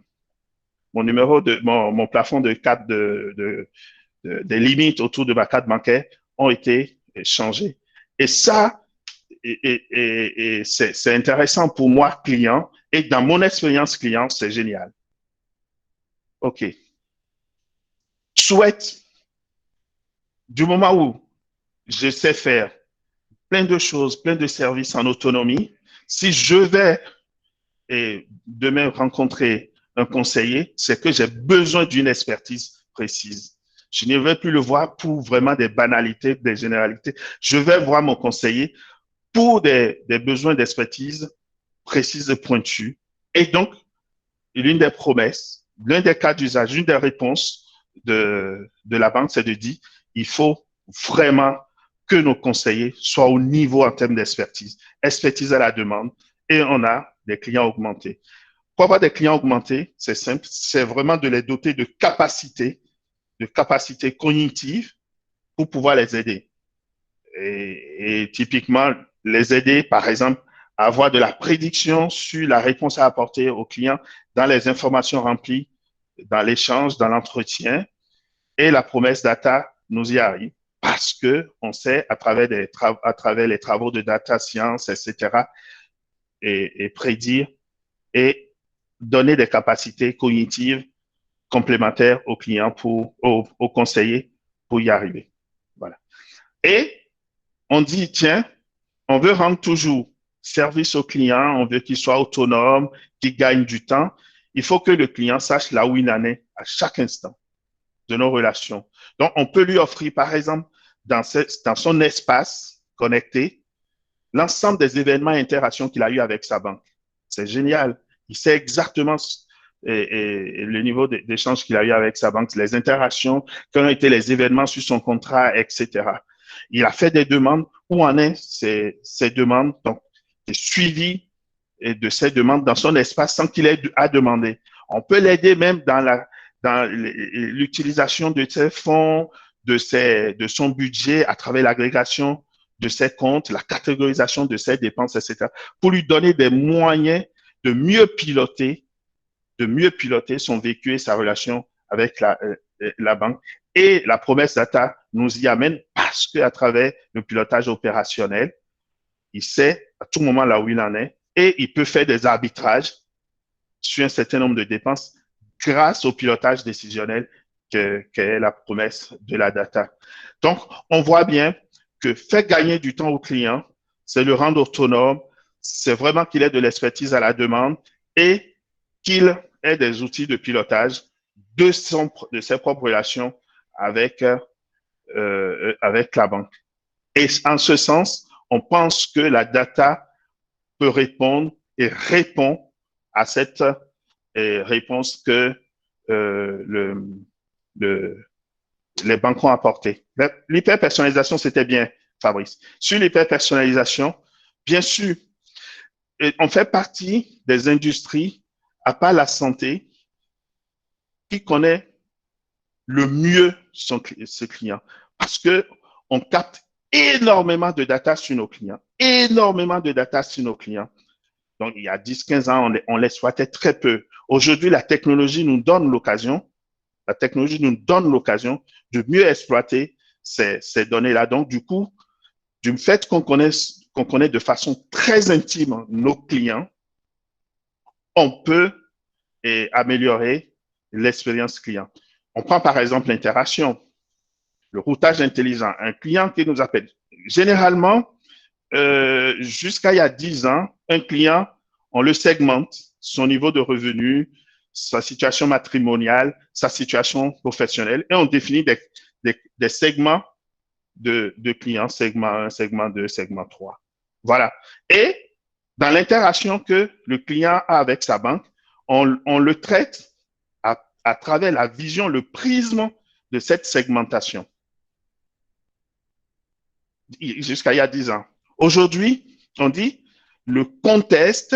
C: plafond de carte des limites autour de ma carte bancaire ont été changées. Et ça, c'est intéressant pour moi, client, et dans mon expérience client, c'est génial. OK. Souhaite, du moment où je sais faire plein de choses, plein de services en autonomie, si je vais demain rencontrer un conseiller, c'est que j'ai besoin d'une expertise précise. Je ne vais plus le voir pour vraiment des banalités, des généralités. Je vais voir mon conseiller pour des besoins d'expertise précise et pointue. Et donc, l'une des promesses, l'un des cas d'usage, l'une des réponses de la banque, c'est de dire, il faut vraiment que nos conseillers soient au niveau en termes d'expertise. Expertise à la demande, et on a des clients augmentés. Pour avoir des clients augmentés, c'est simple, c'est vraiment de les doter de capacités cognitives pour pouvoir les aider. Et typiquement, les aider, par exemple, à avoir de la prédiction sur la réponse à apporter aux clients dans les informations remplies, dans l'échange, dans l'entretien. Et la promesse data nous y arrive parce que on sait à travers les travaux de data science, etc., et prédire et donner des capacités cognitives complémentaires aux clients aux conseillers pour y arriver. Voilà. Et on dit, tiens, on veut rendre toujours service au client, on veut qu'il soit autonome, qu'il gagne du temps. Il faut que le client sache là où il en est à chaque instant de nos relations. Donc, on peut lui offrir, par exemple, dans son espace connecté, l'ensemble des événements et interactions qu'il a eu avec sa banque. C'est génial. Il sait exactement le niveau d'échange qu'il a eu avec sa banque, les interactions, quels ont été les événements sur son contrat, etc. Il a fait des demandes. Où en est ces demandes? Donc, le suivi de ces demandes dans son espace sans qu'il ait à demander. On peut l'aider même dans l'utilisation de ses fonds, de son budget à travers l'agrégation de ses comptes, la catégorisation de ses dépenses, etc., pour lui donner des moyens de mieux piloter son vécu et sa relation avec la banque. Et la promesse data nous y amène parce qu'à travers le pilotage opérationnel, il sait à tout moment là où il en est et il peut faire des arbitrages sur un certain nombre de dépenses grâce au pilotage décisionnel qu'est la promesse de la data. Donc, on voit bien que faire gagner du temps au client, c'est le rendre autonome, c'est vraiment qu'il ait de l'expertise à la demande et qu'il ait des outils de pilotage de ses propres relations avec la banque. Et en ce sens, on pense que la data peut répondre et répond à cette réponse que les banques ont apportée. L'hyper-personnalisation, c'était bien, Fabrice. Sur l'hyper-personnalisation, bien sûr, on fait partie des industries, à part la santé, qui connaît le mieux ses clients. Parce qu'on capte énormément de data sur nos clients. Donc, il y a 10-15 ans, on l'exploitait très peu. Aujourd'hui, la technologie nous donne l'occasion de mieux exploiter ces données-là. Donc, du coup, du fait qu'on connaît de façon très intime nos clients, on peut améliorer l'expérience client. On prend par exemple l'interaction, le routage intelligent. Un client qui nous appelle. Généralement, jusqu'à il y a 10 ans, un client, on le segmente, son niveau de revenu, sa situation matrimoniale, sa situation professionnelle, et on définit des segments de clients, segment 1, segment 2, segment 3. Voilà. Et dans l'interaction que le client a avec sa banque, on le traite à travers la vision, le prisme de cette segmentation. Jusqu'à il y a 10 ans. Aujourd'hui, on dit le contexte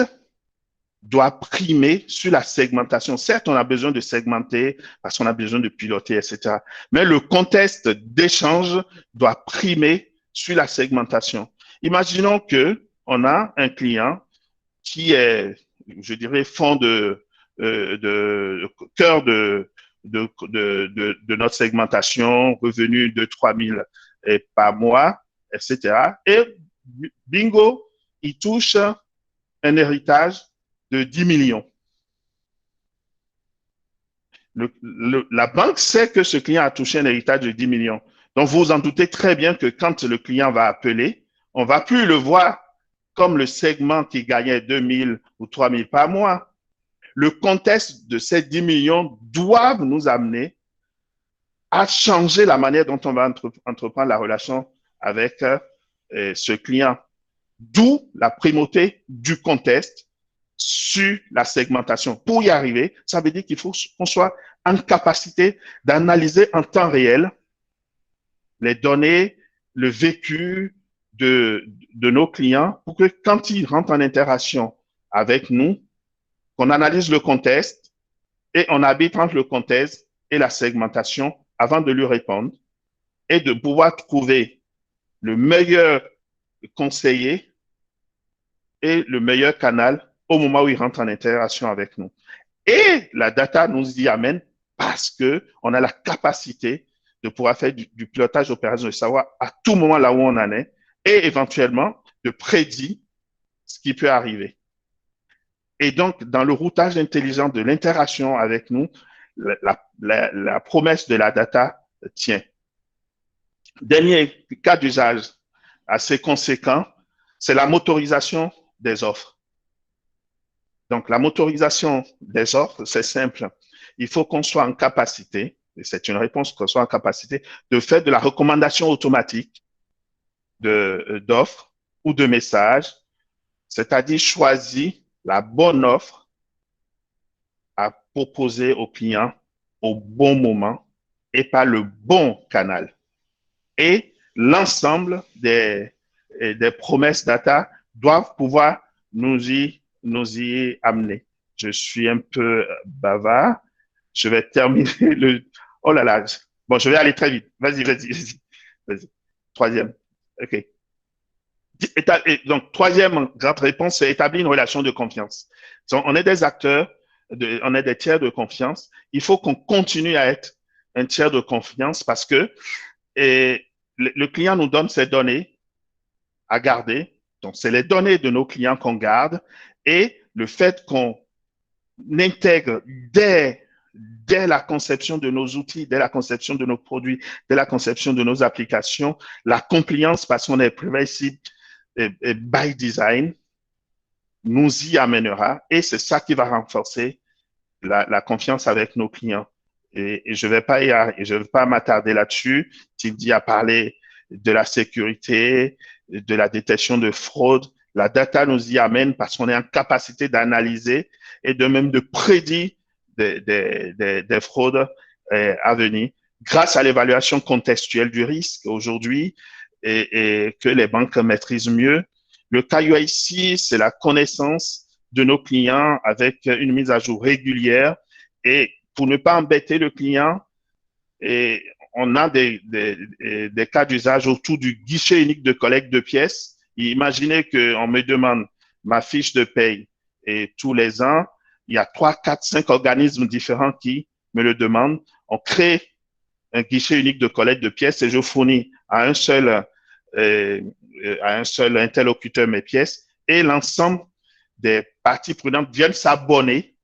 C: doit primer sur la segmentation. Certes, on a besoin de segmenter parce qu'on a besoin de piloter, etc. Mais le contexte d'échange doit primer sur la segmentation. Imaginons que on a un client qui est, je dirais, fond cœur de notre segmentation, revenu de 3 000 par mois, etc. Et bingo, il touche un héritage de 10 millions. La banque sait que ce client a touché un héritage de 10 millions. Donc, vous vous en doutez très bien que quand le client va appeler, on ne va plus le voir comme le segment qui gagnait 2 000 ou 3 000 par mois. Le contexte de ces 10 millions doivent nous amener à changer la manière dont on va entreprendre la relation avec ce client. D'où la primauté du contexte sur la segmentation. Pour y arriver, ça veut dire qu'il faut qu'on soit en capacité d'analyser en temps réel les données, le vécu de nos clients pour que quand ils rentrent en interaction avec nous, qu'on analyse le contexte et on arbitre entre le contexte et la segmentation avant de lui répondre et de pouvoir trouver le meilleur conseiller et le meilleur canal au moment où il rentre en interaction avec nous. Et la data nous y amène parce qu'on a la capacité de pouvoir faire du pilotage opérationnel, de savoir à tout moment là où on en est et éventuellement de prédire ce qui peut arriver. Et donc, dans le routage intelligent de l'interaction avec nous, la promesse de la data tient. Dernier cas d'usage assez conséquent, c'est la motorisation des offres. Donc, la motorisation des offres, c'est simple. Il faut qu'on soit en capacité, et c'est une réponse qu'on soit en capacité, de faire de la recommandation automatique d'offres ou de messages, c'est-à-dire choisir la bonne offre à proposer au client au bon moment et par le bon canal. Et l'ensemble des promesses data doivent pouvoir nous y amener. Je suis un peu bavard. Je vais terminer le... Oh là là. Bon, je vais aller très vite. Vas-y. Troisième. OK. Donc, troisième grande réponse, c'est établir une relation de confiance. Donc, on est des acteurs, on est des tiers de confiance. Il faut qu'on continue à être un tiers de confiance parce que le client nous donne ses données à garder. Donc, c'est les données de nos clients qu'on garde et le fait qu'on intègre dès la conception de nos outils, dès la conception de nos produits, dès la conception de nos applications, la compliance parce qu'on est privacy by design nous y amènera et c'est ça qui va renforcer la confiance avec nos clients. Et je vais pas m'attarder là-dessus. Tildy a parlé de la sécurité, de la détection de fraude. La data nous y amène parce qu'on est en capacité d'analyser et de même de prédire des fraudes à venir grâce à l'évaluation contextuelle du risque aujourd'hui et que les banques maîtrisent mieux. Le KYC, c'est la connaissance de nos clients avec une mise à jour régulière et pour ne pas embêter le client, et on a des cas d'usage autour du guichet unique de collecte de pièces. Imaginez qu'on me demande ma fiche de paye et tous les ans, il y a 3, 4, 5 organismes différents qui me le demandent. On crée un guichet unique de collecte de pièces et je fournis à un seul interlocuteur mes pièces et l'ensemble des parties prenantes viennent s'abonner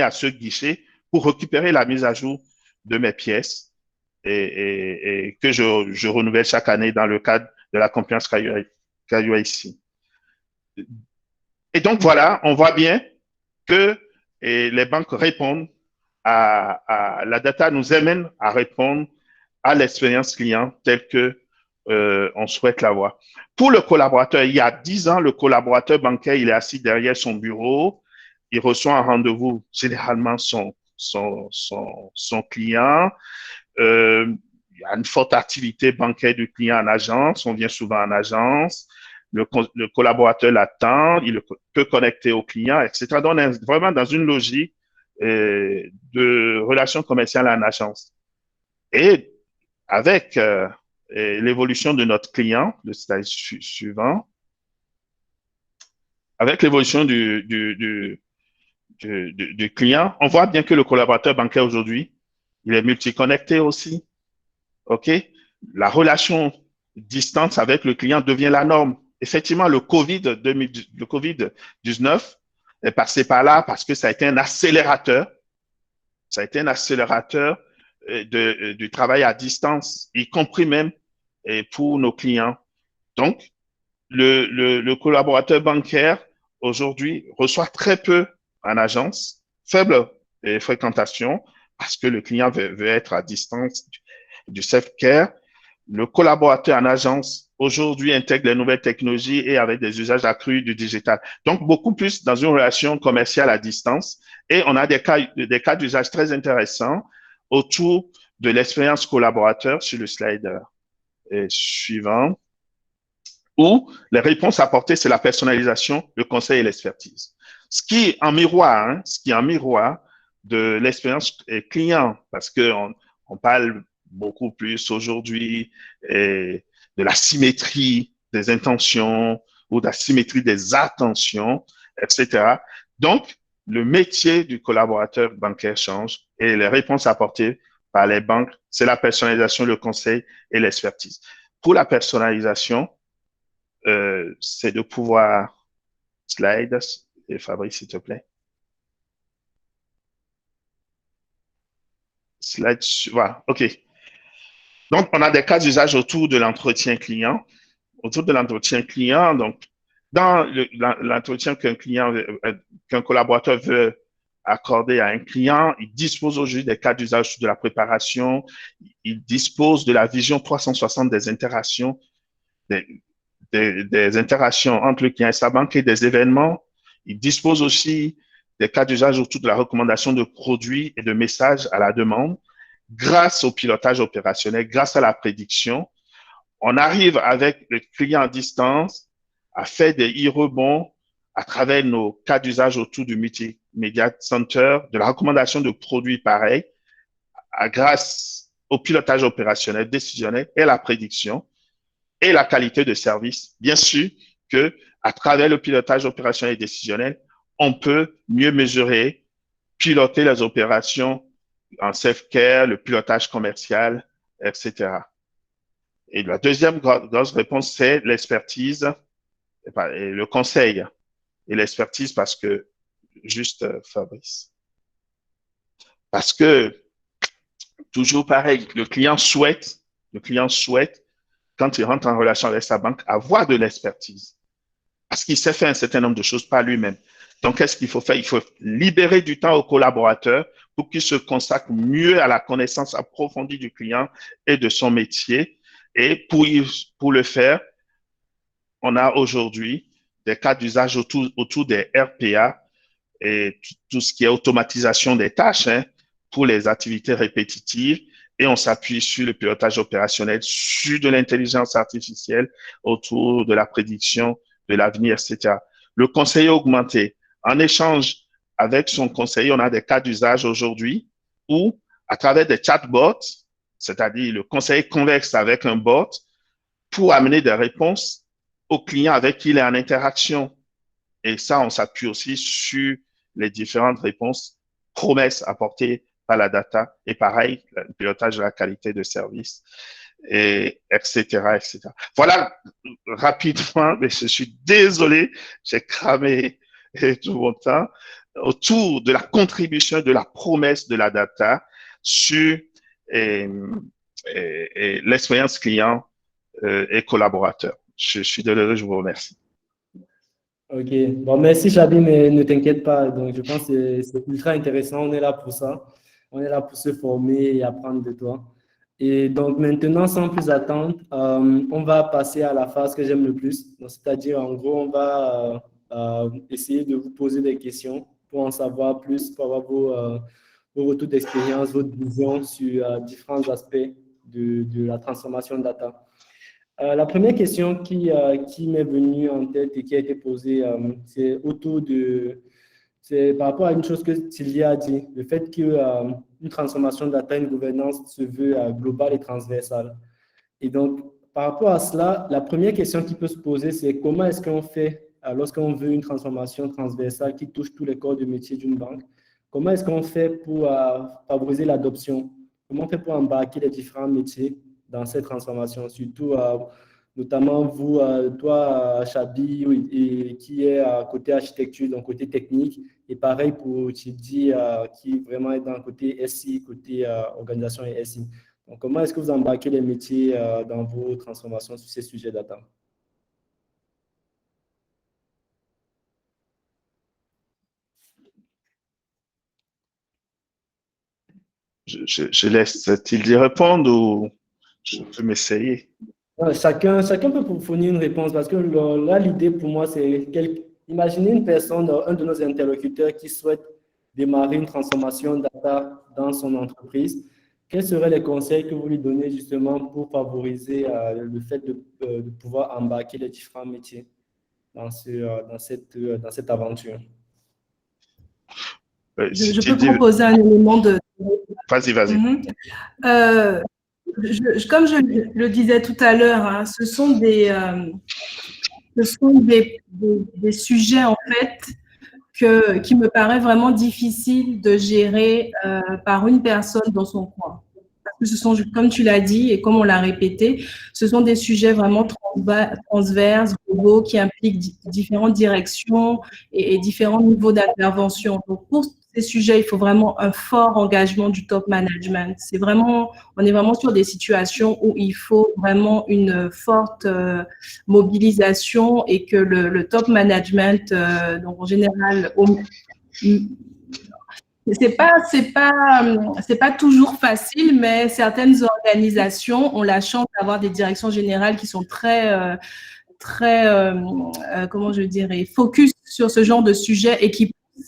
C: à ce guichet pour récupérer la mise à jour de mes pièces et que je renouvelle chaque année dans le cadre de la compliance KYC. Et donc voilà, on voit bien que les banques répondent à la data nous amène à répondre à l'expérience client telle que on souhaite l'avoir. Pour le collaborateur, il y a 10 ans, le collaborateur bancaire, il est assis derrière son bureau, il reçoit un rendez-vous, généralement son client. Il y a une forte activité bancaire du client en agence, on vient souvent en agence. Le collaborateur l'attend, il peut connecter au client, etc. Donc, on est vraiment dans une logique de relations commerciales en agence. Et avec l'évolution de notre client, le slide suivant, avec l'évolution du client, on voit bien que le collaborateur bancaire aujourd'hui, il est multiconnecté aussi. OK? La relation distante avec le client devient la norme. Effectivement, le COVID-19 est passé par là parce que ça a été un accélérateur. Ça a été un accélérateur du travail à distance, y compris même pour nos clients. Donc, le collaborateur bancaire aujourd'hui reçoit très peu en agence, faible fréquentation parce que le client veut être à distance du self-care. Le collaborateur en agence aujourd'hui intègre les nouvelles technologies et avec des usages accrus du digital. Donc, beaucoup plus dans une relation commerciale à distance. Et on a des cas d'usage très intéressants autour de l'expérience collaborateur sur le slide suivant, où les réponses apportées, c'est la personnalisation, le conseil et l'expertise. Ce qui est en miroir, de l'expérience client, parce qu'on parle beaucoup plus aujourd'hui de la symétrie des intentions ou de la symétrie des attentions, etc. Donc, le métier du collaborateur bancaire change et les réponses apportées par les banques, c'est la personnalisation, le conseil et l'expertise. Pour la personnalisation, c'est de pouvoir slide, et Fabrice, s'il te plaît. Slide, voilà, OK. Donc, on a des cas d'usage autour de l'entretien client. Autour de l'entretien client, donc, dans l'entretien qu'un collaborateur veut accorder à un client, il dispose aujourd'hui des cas d'usage de la préparation, il dispose de la vision 360 des interactions, des interactions entre le client et sa banque et des événements. Il dispose aussi des cas d'usage autour de la recommandation de produits et de messages à la demande. Grâce au pilotage opérationnel, grâce à la prédiction, on arrive avec le client à distance à faire des e-rebonds à travers nos cas d'usage autour du Multimedia Center, de la recommandation de produits pareils, grâce au pilotage opérationnel, décisionnel et la prédiction et la qualité de service. Bien sûr que à travers le pilotage opérationnel et décisionnel, on peut mieux mesurer, piloter les opérations en self-care, le pilotage commercial, etc. Et la deuxième grosse réponse, c'est l'expertise et le conseil. Et l'expertise parce que, juste Fabrice, parce que, toujours pareil, le client souhaite, quand il rentre en relation avec sa banque, avoir de l'expertise. Parce qu'il sait faire un certain nombre de choses par lui-même. Donc, qu'est-ce qu'il faut faire? Il faut libérer du temps aux collaborateurs pour qu'ils se consacrent mieux à la connaissance approfondie du client et de son métier. Et pour le faire, on a aujourd'hui des cas d'usage autour des RPA et tout ce qui est automatisation des tâches pour les activités répétitives. Et on s'appuie sur le pilotage opérationnel, sur de l'intelligence artificielle autour de la prédiction de l'avenir, etc. Le conseiller augmenté, en échange avec son conseiller, on a des cas d'usage aujourd'hui où, à travers des chatbots, c'est-à-dire le conseiller converse avec un bot pour amener des réponses au client avec qui il est en interaction. Et ça, on s'appuie aussi sur les différentes réponses, promesses apportées par la data et pareil, le pilotage de la qualité de service, et etc., etc. Voilà, rapidement, mais je suis désolé, j'ai cramé tout mon temps autour de la contribution de la promesse de la data sur l'expérience client et collaborateur. Je suis désolé, je vous remercie.
A: Ok, bon, merci Chabi, mais ne t'inquiète pas. Donc, je pense que c'est ultra intéressant. On est là pour ça. On est là pour se former et apprendre de toi. Et donc, maintenant, sans plus attendre, on va passer à la phase que j'aime le plus. C'est-à-dire, en gros, on va essayer de vous poser des questions pour en savoir plus, pour avoir vos retours d'expérience, votre vision sur différents aspects de la transformation data. La première question qui m'est venue en tête et qui a été posée, c'est par rapport à une chose que Sylvia a dit, le fait qu'une transformation data, une gouvernance se veut globale et transversale. Et donc, par rapport à cela, la première question qui peut se poser, c'est comment est-ce qu'on fait lorsqu'on veut une transformation transversale qui touche tous les corps de métier d'une banque? Comment est-ce qu'on fait pour favoriser l'adoption? Comment on fait pour embarquer les différents métiers dans cette transformation? Surtout, notamment vous, toi, Chabi, et qui est côté architecture, donc côté technique, et pareil pour Chidi, qui vraiment est dans le côté SI, côté organisation et SI. Donc, comment est-ce que vous embarquez les métiers dans vos transformations sur ces sujets data?
C: Je laisse Tildy répondre ou Je peux m'essayer.
A: Chacun peut fournir une réponse parce que là, l'idée pour moi, c'est imaginez une personne, un de nos interlocuteurs qui souhaite démarrer une transformation data dans son entreprise. Quels seraient les conseils que vous lui donnez justement pour favoriser le fait de pouvoir embarquer les différents métiers dans cette aventure?
B: Je peux proposer un élément de…
C: Vas-y.
B: Comme je le disais tout à l'heure, hein, ce sont des sujets en fait qui me paraît vraiment difficile de gérer par une personne dans son coin. Parce que ce sont, comme tu l'as dit et comme on l'a répété, ce sont des sujets vraiment transverses, globaux, qui impliquent différentes directions et différents niveaux d'intervention. Donc, pour ces sujets, il faut vraiment un fort engagement du top management. On est vraiment sur des situations où il faut vraiment une forte mobilisation et que le top management, donc en général, c'est pas toujours facile, mais certaines organisations ont la chance d'avoir des directions générales qui sont très comment je dirais, focus sur ce genre de sujet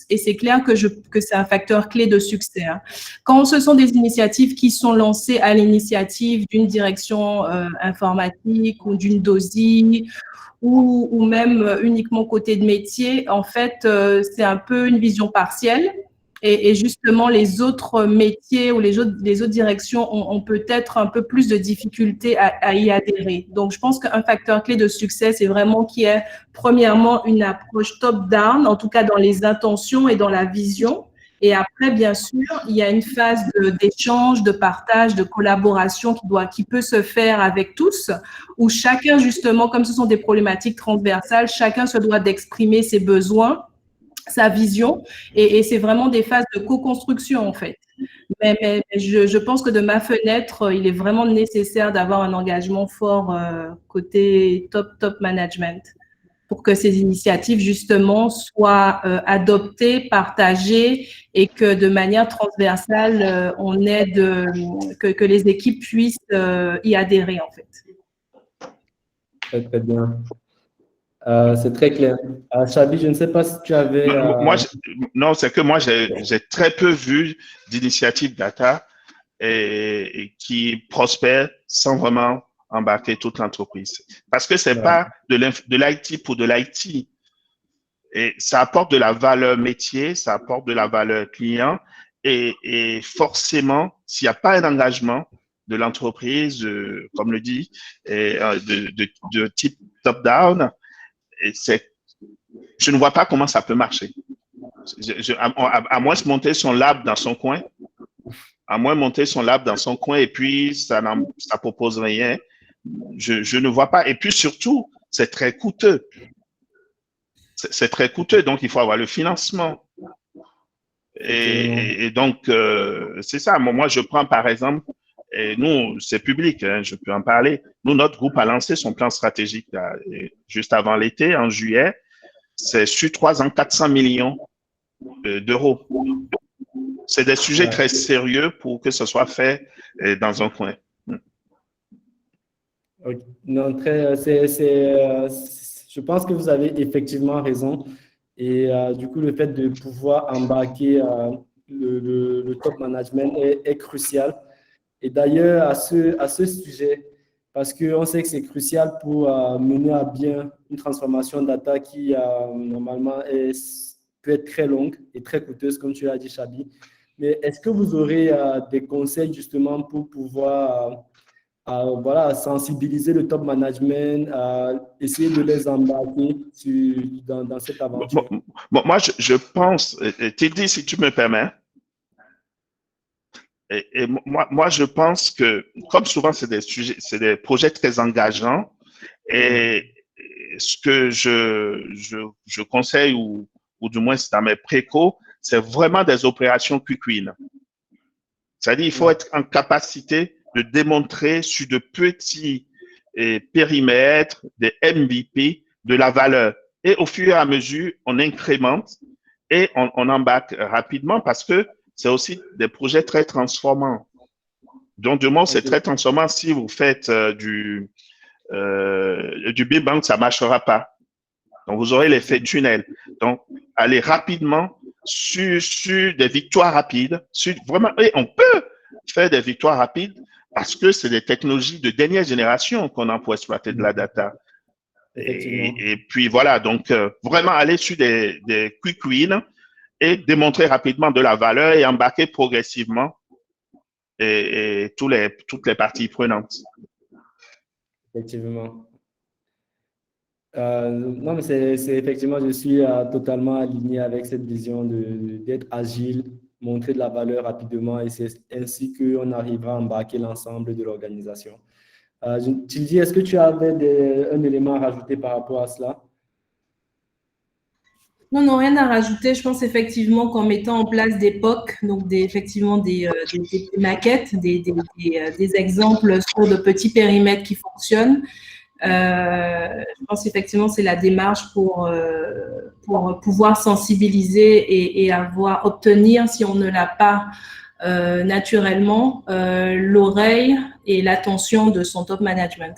B: et c'est clair que c'est un facteur clé de succès. Hein. Quand ce sont des initiatives qui sont lancées à l'initiative d'une direction informatique ou d'une DOSI ou même uniquement côté de métier, en fait, c'est un peu une vision partielle. Et justement, les autres métiers ou les autres directions ont peut-être un peu plus de difficultés à y adhérer. Donc, je pense qu'un facteur clé de succès, c'est vraiment qu'il y ait premièrement une approche top-down, en tout cas dans les intentions et dans la vision. Et après, bien sûr, il y a une phase d'échange, de partage, de collaboration qui peut se faire avec tous, où chacun, justement, comme ce sont des problématiques transversales, chacun se doit d'exprimer ses besoins, sa vision, et c'est vraiment des phases de co-construction en fait. Mais je pense que de ma fenêtre, il est vraiment nécessaire d'avoir un engagement fort côté top management pour que ces initiatives justement soient adoptées, partagées et que de manière transversale, on aide que les équipes puissent y adhérer en fait.
A: Très, très bien. C'est très clair. Chabi, je ne sais pas si tu avais…
C: Non, c'est que moi, j'ai très peu vu d'initiatives data et qui prospèrent sans vraiment embarquer toute l'entreprise. Parce que c'est pas de l'IT pour de l'IT. Et ça apporte de la valeur métier, ça apporte de la valeur client. Et forcément, s'il n'y a pas un engagement de l'entreprise, comme le dit, de type top-down, je ne vois pas comment ça peut marcher. À moins de monter son lab dans son coin, et puis ça propose rien. Je ne vois pas. Et puis surtout, c'est très coûteux. C'est très coûteux, donc il faut avoir le financement. Et donc, c'est ça. Moi, je prends par exemple, et nous, c'est public, hein, je peux en parler. Nous, notre groupe a lancé son plan stratégique là, juste avant l'été, en juillet. C'est sur 3 ans, 400 millions d'euros. C'est des sujets très sérieux pour que ce soit fait dans un coin.
A: Okay. Non, je pense que vous avez effectivement raison. Et du coup, le fait de pouvoir embarquer le top management est crucial. Et d'ailleurs, à ce sujet, parce qu'on sait que c'est crucial pour mener à bien une transformation data qui, normalement, peut être très longue et très coûteuse, comme tu l'as dit, Chabi. Mais est-ce que vous aurez des conseils justement pour pouvoir sensibiliser le top management, essayer de les embarquer dans cette aventure?
C: Moi, je pense, Teddy, si tu me permets, et moi, je pense que, comme souvent, c'est des projets très engageants. Et ce que je conseille, ou du moins c'est dans mes précaux, c'est vraiment des opérations quick win. C'est-à-dire, il faut être en capacité de démontrer sur de petits périmètres, des MVP, de la valeur. Et au fur et à mesure, on incrémente et on embarque rapidement parce que c'est aussi des projets très transformants. Donc, du moins, c'est
A: Ok.
C: très transformant. Si vous faites du big bang, ça ne marchera pas. Donc, vous aurez l'effet
A: Effectivement.
C: tunnel. Donc, allez rapidement sur des victoires rapides. Vraiment, et on peut faire des victoires rapides parce que c'est des technologies de dernière génération qu'on a pour exploiter de la data.
A: Effectivement.
C: Et puis voilà, donc vraiment aller sur des quick wins et démontrer rapidement de la valeur et embarquer progressivement et toutes les parties prenantes.
A: Effectivement. Non, mais c'est effectivement, je suis totalement aligné avec cette vision d'être agile, montrer de la valeur rapidement et c'est ainsi qu'on arrivera à embarquer l'ensemble de l'organisation. Tildy, est-ce que tu avais un élément à rajouter par rapport à cela?
B: Non, non, rien à rajouter. Je pense effectivement qu'en mettant en place des POC, donc effectivement des maquettes, des exemples sur de petits périmètres qui fonctionnent, je pense effectivement c'est la démarche pour pouvoir sensibiliser et obtenir, si on ne l'a pas naturellement, l'oreille et l'attention de son top management.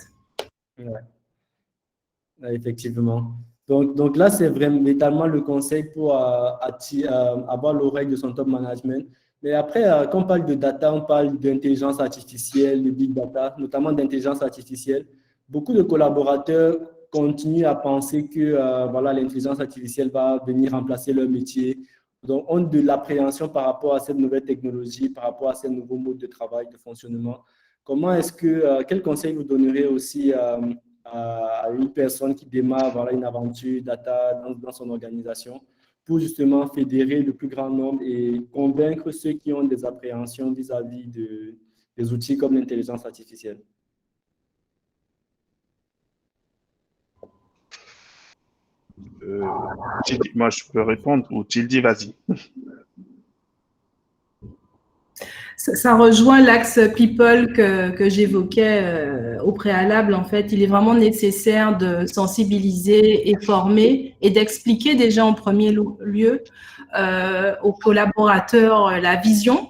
A: Ouais, effectivement. Donc là, c'est vraiment véritablement le conseil pour avoir l'oreille de son top management. Mais après, quand on parle de data, on parle d'intelligence artificielle, de big data, notamment d'intelligence artificielle. Beaucoup de collaborateurs continuent à penser que voilà, l'intelligence artificielle va venir remplacer leur métier. Donc, ont de l'appréhension par rapport à cette nouvelle technologie, par rapport à ces nouveaux modes de travail, de fonctionnement. Quel conseil vous donnerez aussi à une personne qui démarre voilà, une aventure data dans son organisation pour justement fédérer le plus grand nombre et convaincre ceux qui ont des appréhensions vis-à-vis des outils comme l'intelligence artificielle?
C: Moi, je peux répondre ou Tildy, vas-y.
B: Ça rejoint l'axe people que j'évoquais au préalable. En fait, il est vraiment nécessaire de sensibiliser et former et d'expliquer déjà en premier lieu aux collaborateurs la vision,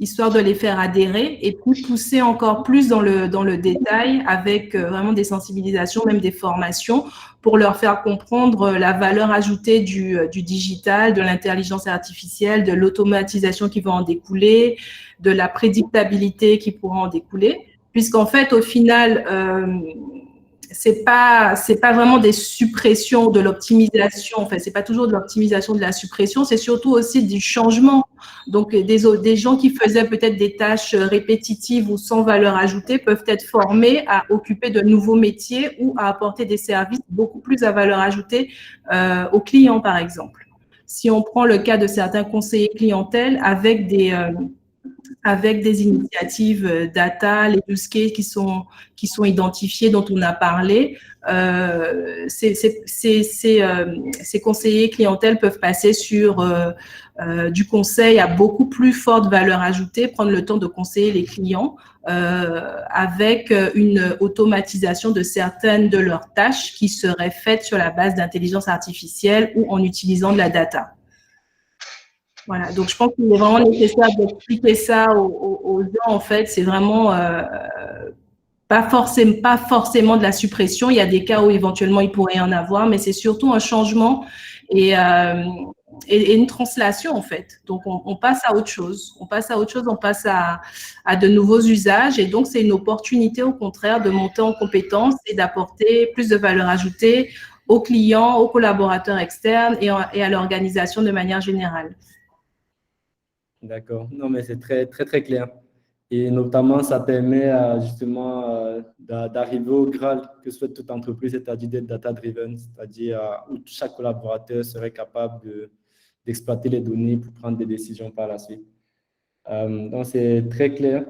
B: histoire de les faire adhérer et puis pousser encore plus dans le détail avec vraiment des sensibilisations, même des formations pour leur faire comprendre la valeur ajoutée du digital, de l'intelligence artificielle, de l'automatisation qui va en découler, de la prédictabilité qui pourra en découler, puisqu'en fait, au final, c'est pas vraiment des suppressions de l'optimisation. Enfin, c'est pas toujours de l'optimisation de la suppression, c'est surtout aussi du changement. Donc, des gens qui faisaient peut-être des tâches répétitives ou sans valeur ajoutée peuvent être formés à occuper de nouveaux métiers ou à apporter des services beaucoup plus à valeur ajoutée aux clients, par exemple. Si on prend le cas de certains conseillers clientèle avec des initiatives data, les use cases qui sont identifiés, dont on a parlé. Ces conseillers clientèle peuvent passer sur du conseil à beaucoup plus forte valeur ajoutée, prendre le temps de conseiller les clients avec une automatisation de certaines de leurs tâches qui seraient faites sur la base d'intelligence artificielle ou en utilisant de la data. Voilà, donc je pense qu'il est vraiment nécessaire d'expliquer ça aux gens. En fait, c'est vraiment pas forcément de la suppression. Il y a des cas où éventuellement il pourrait y en avoir, mais c'est surtout un changement et une translation en fait. Donc on passe à autre chose. On passe à de nouveaux usages et donc c'est une opportunité au contraire de monter en compétences et d'apporter plus de valeur ajoutée aux clients, aux collaborateurs externes et à l'organisation de manière générale.
A: D'accord. Non, mais c'est très, très, très clair. Et notamment, ça permet justement d'arriver au Graal que souhaite toute entreprise, c'est-à-dire d'être data-driven, c'est-à-dire où chaque collaborateur serait capable d'exploiter les données pour prendre des décisions par la suite. Donc, c'est très clair.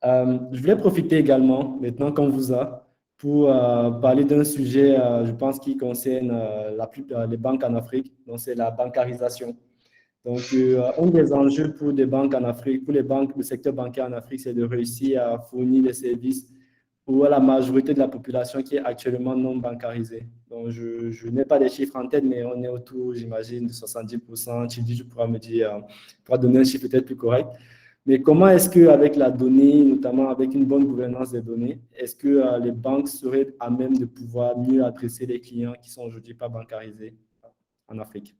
A: Je voulais profiter également, maintenant qu'on vous a, pour parler d'un sujet, je pense, qui concerne les banques en Afrique. Donc, c'est la bancarisation. Donc, un des enjeux pour des banques en Afrique, pour les banques, le secteur bancaire en Afrique, c'est de réussir à fournir des services pour la majorité de la population qui est actuellement non bancarisée. Donc, je n'ai pas des chiffres en tête, mais on est autour, j'imagine, de 70%. Tu dis, je pourrais me dire, pourrais donner un chiffre peut-être plus correct. Mais comment est-ce qu'avec la donnée, notamment avec une bonne gouvernance des données, est-ce que les banques seraient à même de pouvoir mieux adresser les clients qui sont aujourd'hui pas bancarisés en Afrique?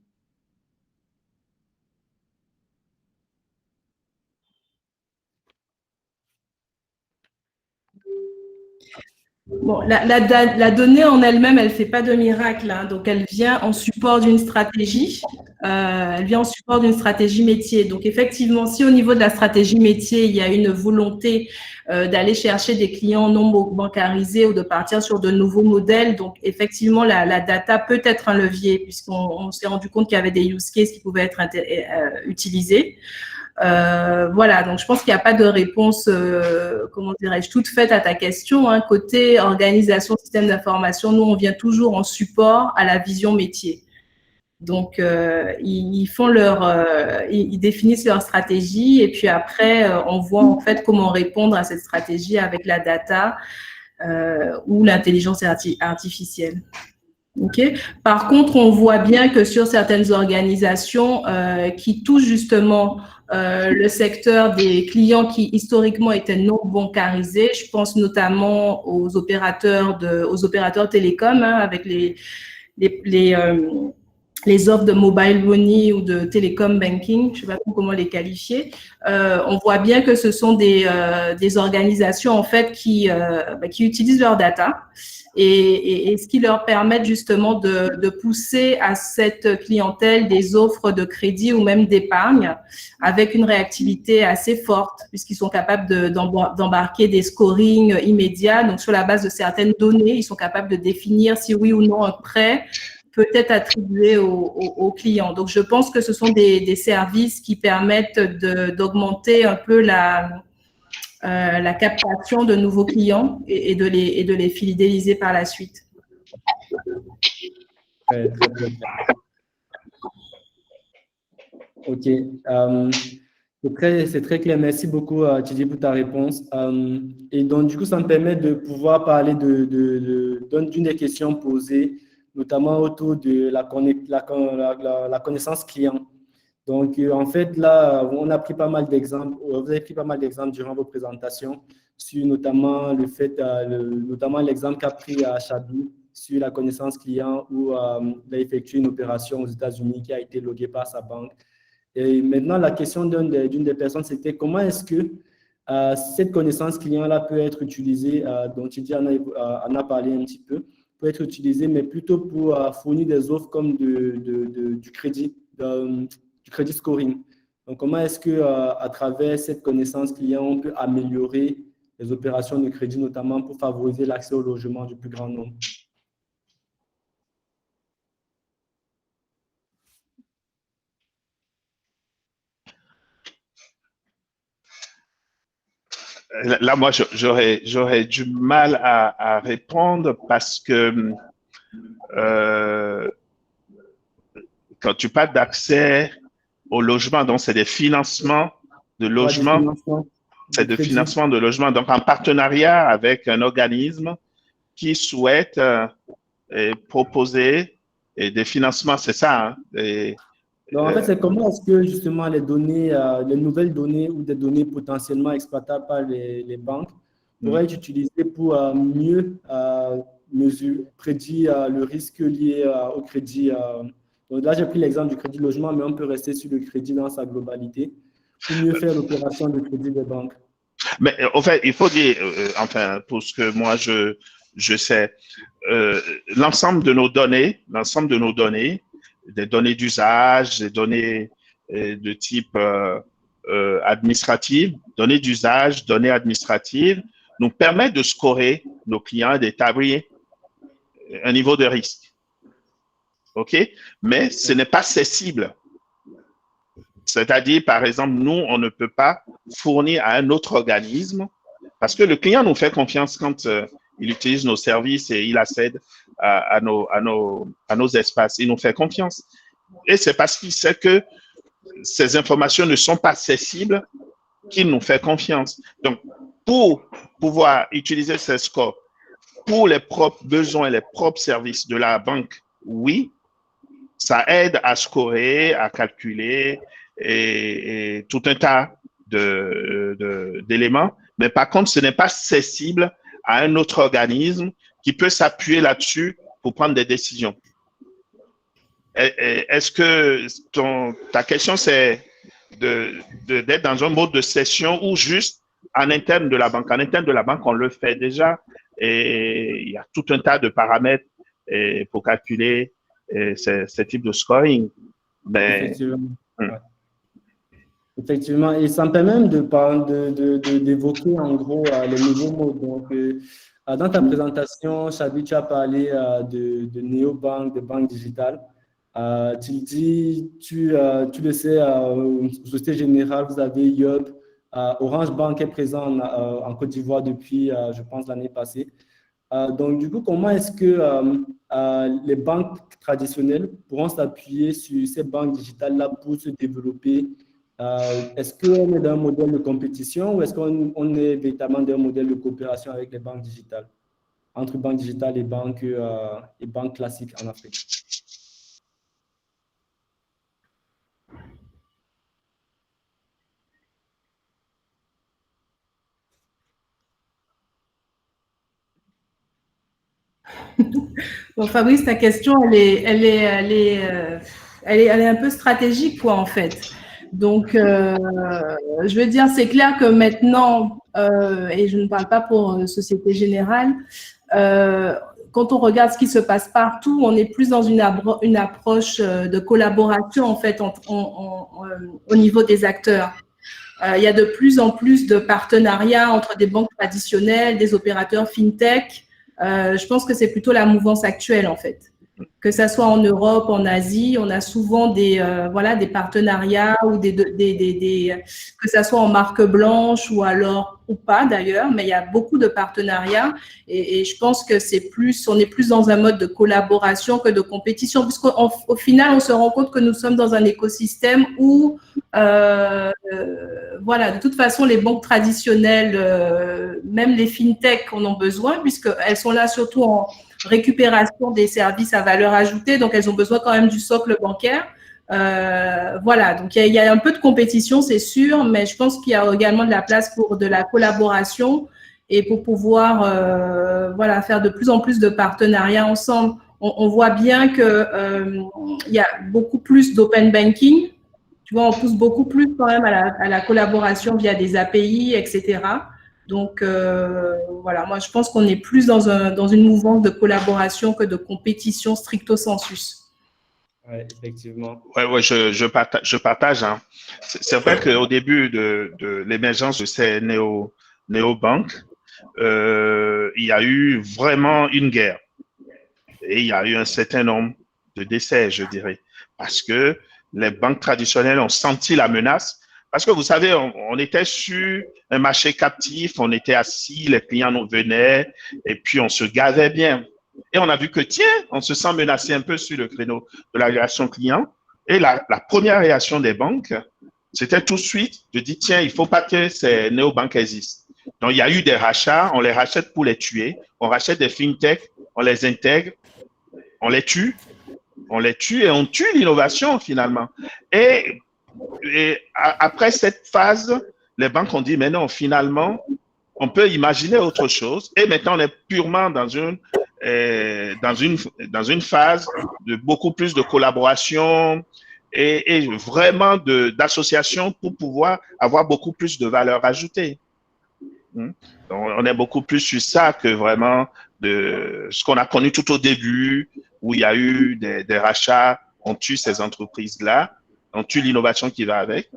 B: Bon, la donnée en elle-même, elle ne fait pas de miracle, hein, donc elle vient en support d'une stratégie. Elle vient en support d'une stratégie métier. Donc effectivement, si au niveau de la stratégie métier, il y a une volonté d'aller chercher des clients non bancarisés ou de partir sur de nouveaux modèles, donc effectivement, la data peut être un levier puisqu'on s'est rendu compte qu'il y avait des use cases qui pouvaient être utilisés. Voilà, donc je pense qu'il n'y a pas de réponse, comment dirais-je, toute faite à ta question, hein. Côté organisation, système d'information, nous, on vient toujours en support à la vision métier. Donc, ils définissent leur stratégie et puis après, on voit en fait comment répondre à cette stratégie avec la data ou l'intelligence artificielle. Okay. Par contre, on voit bien que sur certaines organisations qui touchent justement le secteur des clients qui historiquement étaient non bancarisés, je pense notamment aux opérateurs télécoms, hein, avec les offres de mobile money ou de télécom banking, je ne sais pas comment les qualifier. On voit bien que ce sont des organisations en fait qui utilisent leur data et ce qui leur permet justement de pousser à cette clientèle des offres de crédit ou même d'épargne avec une réactivité assez forte puisqu'ils sont capables d'embarquer des scorings immédiats. Donc, sur la base de certaines données, ils sont capables de définir si oui ou non un prêt peut être attribué aux clients. Donc, je pense que ce sont des services qui permettent d'augmenter un peu la captation de nouveaux clients et de les fidéliser par la suite.
A: Très, très, très bien. OK. C'est très clair. Merci beaucoup, Thierry, pour ta réponse. Et donc, du coup, ça me permet de pouvoir parler d'une des questions posées, notamment autour de la connaissance client. Donc, en fait, là, on a pris pas mal d'exemples, vous avez pris pas mal d'exemples durant vos présentations sur notamment notamment l'exemple qu'a pris Chabi sur la connaissance client où il a effectué une opération aux États-Unis qui a été loguée par sa banque. Et maintenant, la question d'une des personnes, c'était comment est-ce que cette connaissance client-là peut être utilisée, dont Thierry en a parlé un petit peu, peut être utilisée, mais plutôt pour fournir des offres comme du crédit, du crédit scoring. Donc, comment est-ce que à travers cette connaissance client, on peut améliorer les opérations de crédit, notamment pour favoriser l'accès au logement du plus grand nombre?
C: Là, moi, j'aurais du mal à répondre parce que quand tu parles d'accès au logement, donc c'est des financements de logement, c'est de financement de logement, donc en partenariat avec un organisme qui souhaite proposer des financements, c'est ça. Hein,
A: donc, en fait, c'est comment est-ce que justement les données, les nouvelles données ou des données potentiellement exploitables par les banques pourraient être utilisées pour mieux prédire le risque lié au crédit. Donc là, j'ai pris l'exemple du crédit logement, mais on peut rester sur le crédit dans sa globalité pour mieux faire l'opération de crédit des banques.
C: Mais en fait, il faut dire, enfin, pour ce que moi je sais, l'ensemble de nos données, des données d'usage, des données de type administrative, données d'usage, données administratives, nous permettent de scorer nos clients, d'établir un niveau de risque. OK? Mais ce n'est pas cessible. C'est-à-dire, par exemple, nous, on ne peut pas fournir à un autre organisme parce que le client nous fait confiance quand il utilise nos services et il accède à nos espaces. Il nous fait confiance. Et c'est parce qu'il sait que ces informations ne sont pas accessibles qu'il nous fait confiance. Donc, pour pouvoir utiliser ces scores pour les propres besoins et les propres services de la banque, oui, ça aide à scorer, à calculer et tout un tas d'éléments, mais par contre, ce n'est pas cessible à un autre organisme qui peut s'appuyer là-dessus pour prendre des décisions. Est-ce que ta question, c'est d'être dans un mode de cession ou juste en interne de la banque? En interne de la banque, on le fait déjà et il y a tout un tas de paramètres pour calculer ce type de scoring. Mais,
A: Effectivement. Ouais. Effectivement, et ça me permet même d'évoquer en gros les nouveaux mots. Donc, dans ta présentation, Chabi, tu as parlé de néobanques, de banques digitales. Tu le dis, tu le sais, Société Générale, vous avez Yob. Orange Bank est présent en Côte d'Ivoire depuis, je pense, l'année passée. Donc, du coup, comment est-ce que les banques traditionnelles pourront s'appuyer sur ces banques digitales-là pour se développer? Est-ce qu'on est dans un modèle de compétition ou est-ce qu'on est véritablement dans un modèle de coopération avec les banques digitales, entre banques digitales et banques classiques en Afrique?
B: Bon, Fabrice, ta question, elle est un peu stratégique, quoi, en fait. Donc, je veux dire, c'est clair que maintenant, et je ne parle pas pour Société Générale, quand on regarde ce qui se passe partout, on est plus dans une approche de collaboration, en fait, au niveau des acteurs. Il y a de plus en plus de partenariats entre des banques traditionnelles, des opérateurs fintech. Je pense que c'est plutôt la mouvance actuelle, en fait. Que ça soit en Europe, en Asie, on a souvent des partenariats ou que ça soit en marque blanche ou alors ou pas d'ailleurs, mais il y a beaucoup de partenariats et je pense que on est plus dans un mode de collaboration que de compétition, puisqu'au final, on se rend compte que nous sommes dans un écosystème où de toute façon, les banques traditionnelles, même les fintechs en ont besoin, puisqu'elles sont là surtout en récupération des services à valeur ajoutée, donc elles ont besoin quand même du socle bancaire. Donc il y a un peu de compétition, c'est sûr, mais je pense qu'il y a également de la place pour de la collaboration et pour pouvoir faire de plus en plus de partenariats ensemble. On voit bien qu'il y a beaucoup plus d'open banking. Tu vois, on pousse beaucoup plus quand même à la collaboration via des API, etc. Donc, moi, je pense qu'on est plus dans une mouvance de collaboration que de compétition stricto sensus.
A: Oui, effectivement.
C: Ouais, je partage. Hein. C'est vrai qu'au début de l'émergence de ces néobanques, il y a eu vraiment une guerre. Et il y a eu un certain nombre de décès, je dirais, parce que les banques traditionnelles ont senti la menace. Parce que vous savez, on était sur un marché captif, on était assis, les clients nous venaient et puis on se gavait bien. Et on a vu que, tiens, on se sent menacé un peu sur le créneau de la relation client. Et la première réaction des banques, c'était tout de suite de dire, tiens, il ne faut pas que ces néobanques existent. Donc, il y a eu des rachats, on les rachète pour les tuer, on rachète des fintechs, on les intègre, on les tue et on tue l'innovation finalement. Et après cette phase, les banques ont dit, mais non, finalement, on peut imaginer autre chose. Et maintenant, on est purement dans une phase de beaucoup plus de collaboration et vraiment d'association pour pouvoir avoir beaucoup plus de valeur ajoutée. Donc, on est beaucoup plus sur ça que vraiment de ce qu'on a connu tout au début, où il y a eu des rachats, on tue ces entreprises-là, on tue l'innovation qui va avec.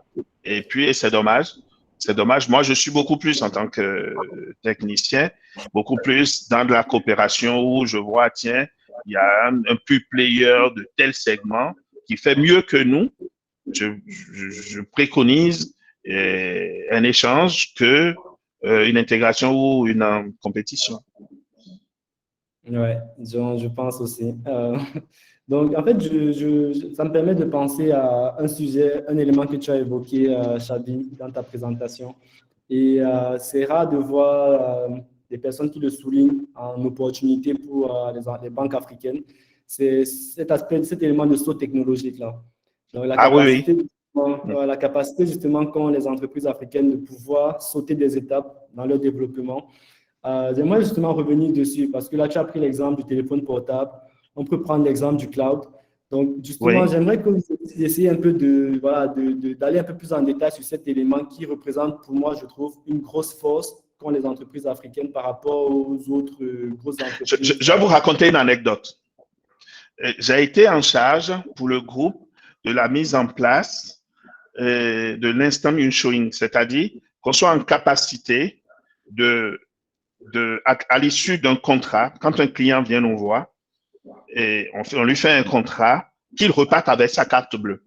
C: Et puis, c'est dommage. C'est dommage. Moi, je suis beaucoup plus en tant que technicien, beaucoup plus dans de la coopération où je vois, tiens, il y a un pure player de tel segment qui fait mieux que nous. Je préconise un échange que une intégration ou une compétition.
A: Ouais, je pense aussi. Donc, en fait, ça me permet de penser à un sujet, un élément que tu as évoqué, Chabi, dans ta présentation. Et c'est rare de voir des personnes qui le soulignent en opportunité pour les banques africaines. C'est cet aspect, cet élément de saut technologique-là. Donc, la capacité la capacité justement qu'ont les entreprises africaines de pouvoir sauter des étapes dans leur développement. J'aimerais justement revenir dessus parce que là, tu as pris l'exemple du téléphone portable. On peut prendre l'exemple du cloud. Donc, justement, j'aimerais que vous essayiez un peu d'aller un peu plus en détail sur cet élément qui représente, pour moi, je trouve, une grosse force qu'ont les entreprises africaines par rapport aux autres grosses entreprises.
C: Je vais vous raconter une anecdote. J'ai été en charge pour le groupe de la mise en place de l'instant showing, c'est-à-dire qu'on soit en capacité à l'issue d'un contrat, quand un client vient nous voir, et on lui fait un contrat, qu'il reparte avec sa carte bleue,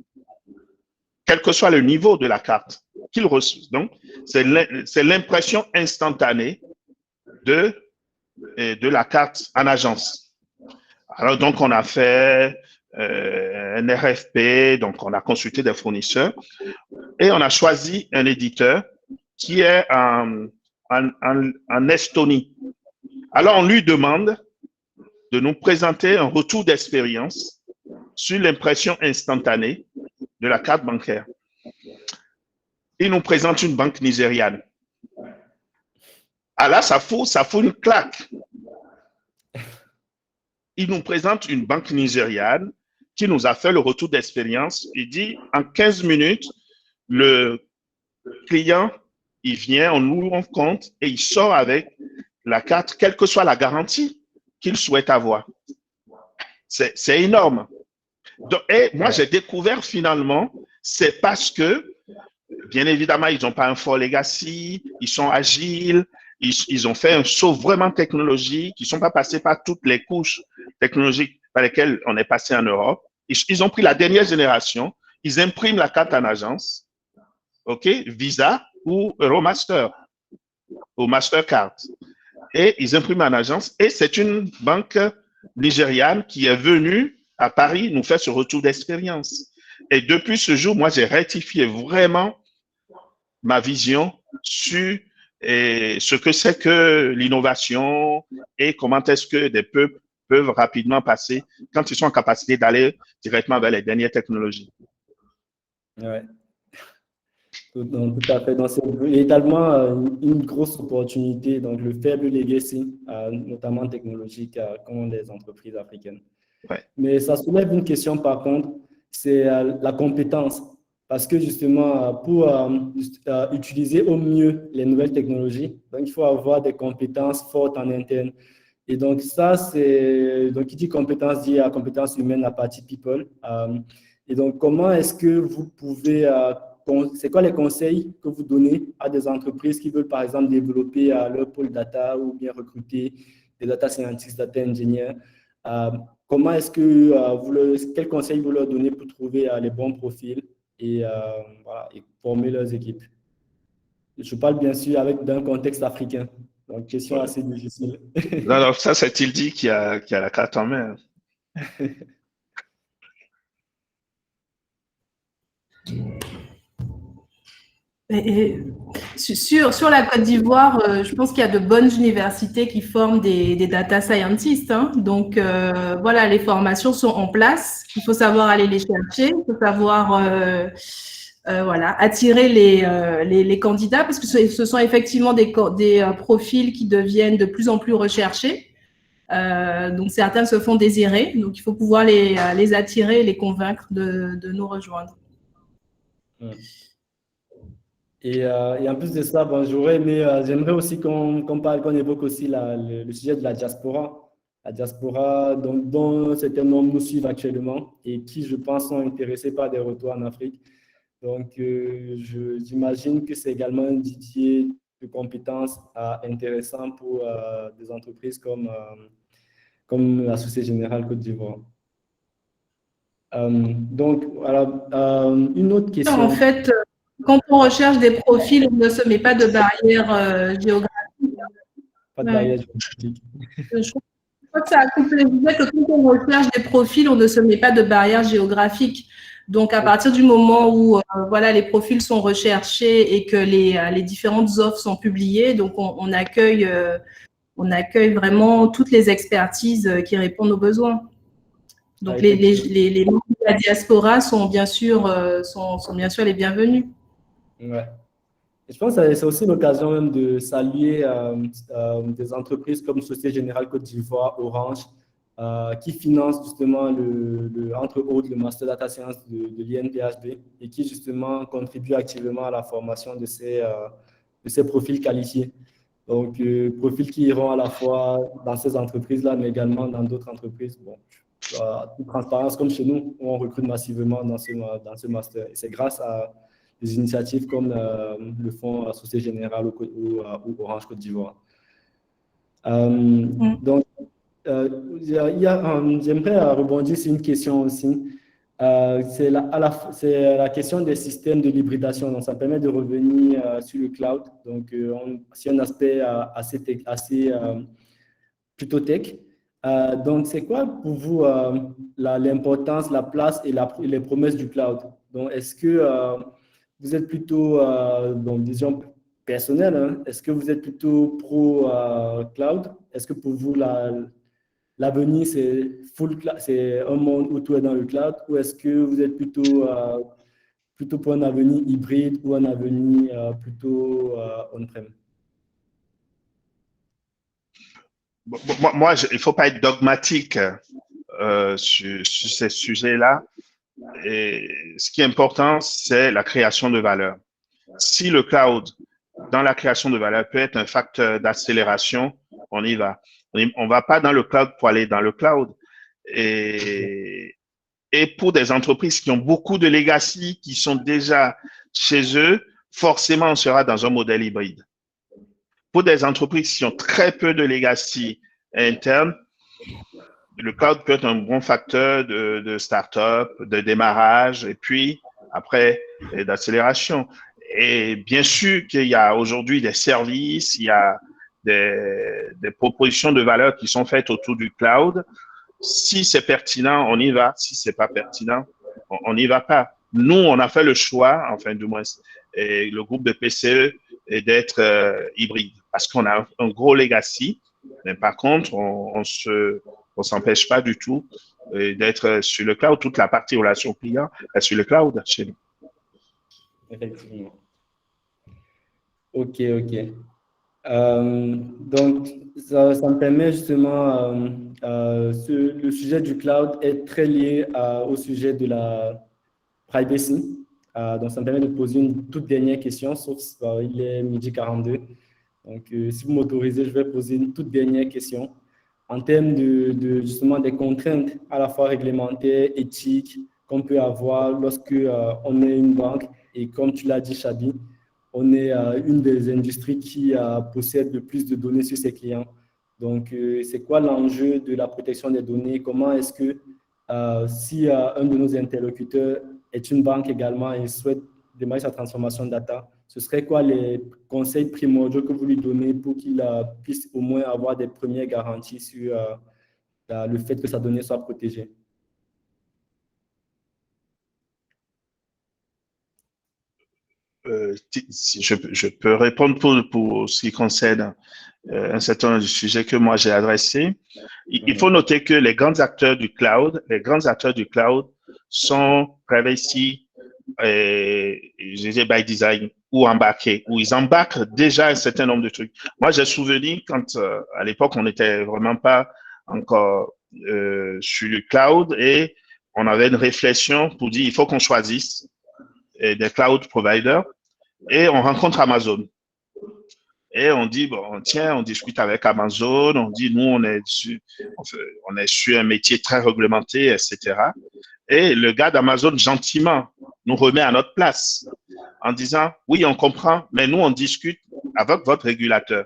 C: quel que soit le niveau de la carte qu'il reçoit. Donc, c'est l'impression instantanée de la carte en agence. Alors, donc, on a fait un RFP, donc on a consulté des fournisseurs et on a choisi un éditeur qui est en Estonie. Alors, on lui demande de nous présenter un retour d'expérience sur l'impression instantanée de la carte bancaire. Il nous présente une banque nigériane. Ah là, ça fout une claque. Il nous présente une banque nigériane qui nous a fait le retour d'expérience. Il dit, en 15 minutes, le client, il vient, on nous rend compte et il sort avec la carte, quelle que soit la garantie qu'il souhaite avoir. C'est énorme. Donc, et moi, j'ai découvert finalement, c'est parce que, bien évidemment, ils n'ont pas un fort legacy, ils sont agiles, ils ont fait un saut vraiment technologique, ils ne sont pas passés par toutes les couches technologiques par lesquelles on est passé en Europe. Ils ont pris la dernière génération, ils impriment la carte en agence, OK, Visa ou Euromaster, ou Mastercard. Et ils impriment en agence, et c'est une banque nigériane qui est venue à Paris nous faire ce retour d'expérience. Et depuis ce jour, moi, j'ai rectifié vraiment ma vision sur ce que c'est que l'innovation et comment est-ce que des peuples peuvent rapidement passer quand ils sont en capacité d'aller directement vers les dernières technologies.
A: Oui, tout à fait. Donc, c'est également une grosse opportunité, donc le faible legacy, notamment technologique, qu'ont les entreprises africaines.
C: Ouais.
A: Mais ça soulève une question par contre, c'est la compétence. Parce que justement, pour utiliser au mieux les nouvelles technologies, donc il faut avoir des compétences fortes en interne. Et donc ça, donc qui dit compétences dit à compétences humaines, la partie people. Et donc comment est-ce que vous pouvez, c'est quoi les conseils que vous donnez à des entreprises qui veulent par exemple développer leur pôle data ou bien recruter des data scientists, data engineers? Comment est-ce que quels conseils vous leur donnez pour trouver les bons profils et former leurs équipes? Je parle bien sûr d'un contexte africain, donc question assez difficile.
C: Non, ça c'est Tildy qui a la carte en main.
B: Sur la Côte d'Ivoire, je pense qu'il y a de bonnes universités qui forment des data scientists. Hein. Donc, voilà, les formations sont en place. Il faut savoir aller les chercher, il faut savoir attirer les candidats parce que ce sont effectivement des profils qui deviennent de plus en plus recherchés. Donc, certains se font désirer. Donc, il faut pouvoir les attirer et les convaincre de nous rejoindre.
A: Et en plus de ça, j'aimerais aussi qu'on évoque aussi le sujet de la diaspora. La diaspora dont certains membres nous suivent actuellement et qui, je pense, sont intéressés par des retours en Afrique. Donc, j'imagine que c'est également un vivier de compétences intéressant pour des entreprises comme la Société Générale Côte d'Ivoire. Donc, voilà, une autre question.
B: En fait, quand on recherche des profils, on ne se met pas de barrière géographique.
A: Pas de barrière géographique.
B: Je crois que ça a coupé. Je disais que quand on recherche des profils, on ne se met pas de barrière géographique. Donc, à partir du moment où les profils sont recherchés et que les différentes offres sont publiées, donc on accueille vraiment toutes les expertises qui répondent aux besoins. Donc, les membres de la diaspora sont bien sûr les bienvenus.
A: Ouais. Et je pense que c'est aussi l'occasion même de saluer des entreprises comme Société Générale Côte d'Ivoire, Orange, qui financent justement entre autres le Master Data Science de l'INPHB et qui justement contribuent activement à la formation de ces profils qualifiés. Donc, profils qui iront à la fois dans ces entreprises-là, mais également dans d'autres entreprises. Bon, toute transparence comme chez nous, où on recrute massivement dans ce master. Et c'est grâce à des initiatives comme le Fonds Société Générale ou Orange Côte d'Ivoire. Donc, j'aimerais rebondir sur une question aussi. C'est la question des systèmes de l'hybridation. Donc, ça permet de revenir sur le cloud. Donc, c'est un aspect assez plutôt tech. Donc, c'est quoi pour vous l'importance, la place et les promesses du cloud? Donc, est-ce que vous êtes plutôt, vision personnelle, hein, est-ce que vous êtes plutôt pro-cloud? Est-ce que pour vous, l'avenir, c'est un monde où tout est dans le cloud? Ou est-ce que vous êtes plutôt pour un avenir hybride ou un avenir plutôt on-prem?
C: Moi, il ne faut pas être dogmatique sur ces sujets-là. Et ce qui est important, c'est la création de valeur. Si le cloud, dans la création de valeur, peut être un facteur d'accélération, on y va. On ne va pas dans le cloud pour aller dans le cloud. Et pour des entreprises qui ont beaucoup de legacy, qui sont déjà chez eux, forcément, on sera dans un modèle hybride. Pour des entreprises qui ont très peu de legacy interne, le cloud peut être un bon facteur de start-up, de démarrage, et puis après, d'accélération. Et bien sûr qu'il y a aujourd'hui des services, il y a des propositions de valeur qui sont faites autour du cloud. Si c'est pertinent, on y va. Si c'est pas pertinent, on n'y va pas. Nous, on a fait le choix, enfin du moins, et le groupe de PCE, d'être hybride parce qu'on a un gros legacy. Mais par contre, on s'empêche pas du tout d'être sur le cloud. Toute la partie relation client est sur le cloud chez nous.
A: Effectivement. Ok. Donc, ça me permet justement, le sujet du cloud est très lié au sujet de la privacy. Donc, ça me permet de poser une toute dernière question, sauf il est 12h42. Donc, si vous m'autorisez, je vais poser une toute dernière question. En termes de justement des contraintes à la fois réglementaires, éthiques, qu'on peut avoir lorsque on est une banque. Et comme tu l'as dit, Chabi, on est une des industries qui possède le plus de données sur ses clients. Donc, c'est quoi l'enjeu de la protection des données? Comment est-ce que si un de nos interlocuteurs est une banque également et souhaite démarrer sa transformation data, ce serait quoi les conseils primordiaux que vous lui donnez pour qu'il puisse au moins avoir des premières garanties sur le fait que sa donnée soit protégée?
C: Je peux répondre pour ce qui concerne un certain nombre de sujets que moi j'ai adressés. Il faut noter que les grands acteurs du cloud sont privacy, je disais by design ou embarqués, où ils embarquent déjà un certain nombre de trucs. Moi, j'ai souvenir quand à l'époque on n'était vraiment pas encore sur le cloud et on avait une réflexion pour dire il faut qu'on choisisse des cloud providers et on rencontre Amazon. Et on dit, bon, tiens, on discute avec Amazon, on dit, nous, on est sur un métier très réglementé, etc. Et le gars d'Amazon, gentiment, nous remet à notre place en disant, oui, on comprend, mais nous, on discute avec votre régulateur.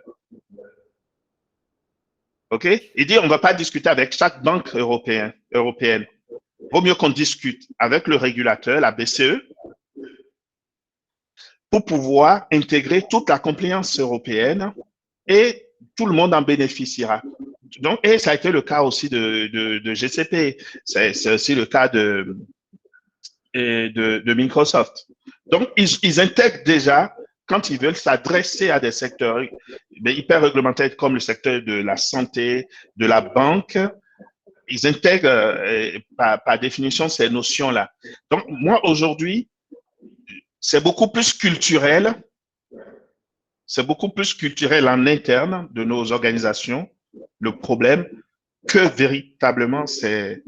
C: OK? Il dit, on ne va pas discuter avec chaque banque européenne. Vaut mieux qu'on discute avec le régulateur, la BCE, pour pouvoir intégrer toute la compliance européenne et tout le monde en bénéficiera. Donc, et ça a été le cas aussi de GCP. C'est aussi le cas de Microsoft. Donc, ils intègrent déjà, quand ils veulent s'adresser à des secteurs hyper réglementaires comme le secteur de la santé, de la banque, ils intègrent par définition ces notions-là. Donc, moi, aujourd'hui, c'est beaucoup plus culturel. C'est beaucoup plus culturel en interne de nos organisations, le problème, que véritablement ces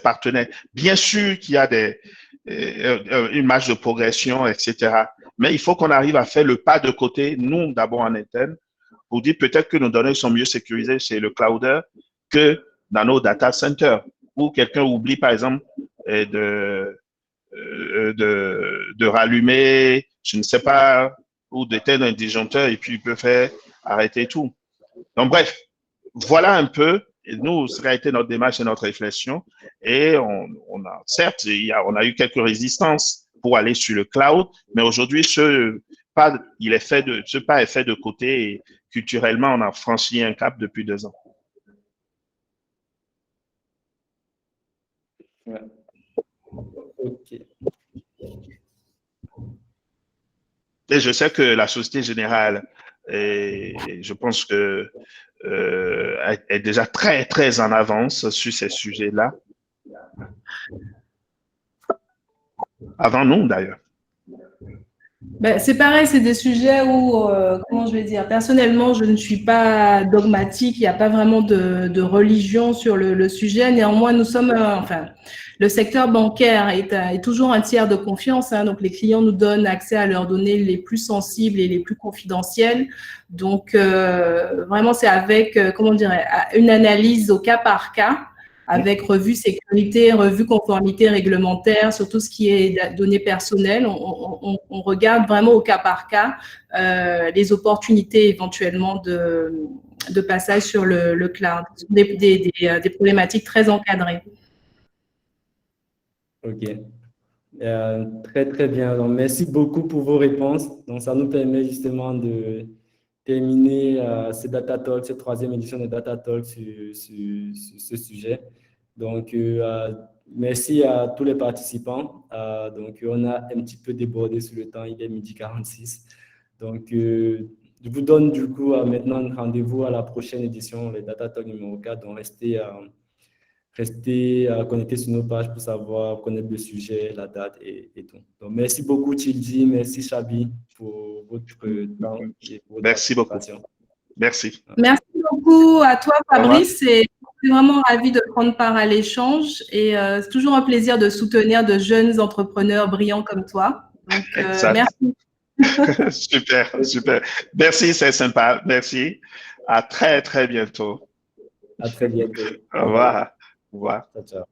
C: partenaires. Bien sûr qu'il y a une marge de progression, etc. Mais il faut qu'on arrive à faire le pas de côté, nous, d'abord en interne, pour dire peut-être que nos données sont mieux sécurisées chez le clouder que dans nos data centers, où quelqu'un oublie, par exemple, de rallumer, je ne sais pas, ou d'éteindre un disjoncteur et puis il peut faire arrêter tout. Donc, bref, voilà un peu, et nous, ce qui a été notre démarche et notre réflexion. Et certes, on a eu quelques résistances pour aller sur le cloud, mais aujourd'hui, ce pas est fait de côté et culturellement, on a franchi un cap depuis 2 ans.
A: Ouais. OK.
C: Et je sais que la Société Générale, je pense que est déjà très, très en avance sur ces sujets-là. Avant nous, d'ailleurs.
B: Ben, c'est pareil, c'est des sujets où, comment je vais dire, personnellement, je ne suis pas dogmatique, il n'y a pas vraiment de religion sur le sujet. Néanmoins, nous sommes, enfin, le secteur bancaire est toujours un tiers de confiance, hein, donc les clients nous donnent accès à leurs données les plus sensibles et les plus confidentielles. Donc, vraiment, c'est avec, comment dirais, une analyse au cas par cas, avec revue sécurité, revue conformité réglementaire, sur tout ce qui est données personnelles. On regarde vraiment au cas par cas les opportunités éventuellement de passage sur le cloud. Des problématiques très encadrées.
A: OK. Très, très bien. Donc, merci beaucoup pour vos réponses. Donc, ça nous permet justement de terminer ce Data Talk, cette 3e édition de Data Talk sur ce sujet. Donc, merci à tous les participants. Donc, on a un petit peu débordé sur le temps, il est 12h46. Donc, je vous donne du coup maintenant rendez-vous à la prochaine édition, le Data Talk numéro 4. Donc, restez connectés sur nos pages pour savoir, connaître le sujet, la date et tout. Donc, merci beaucoup, Chilji. Merci, Chabi, pour votre temps et pour votre
C: Merci beaucoup. Merci.
B: Merci beaucoup à toi, Fabrice. Et je suis vraiment ravie de prendre part à l'échange. Et c'est toujours un plaisir de soutenir de jeunes entrepreneurs brillants comme toi. Donc, merci.
C: Super, super. Merci, c'est sympa. Merci. À très, très bientôt.
A: À très bientôt.
C: Au revoir. Au revoir.
A: Ciao, ciao.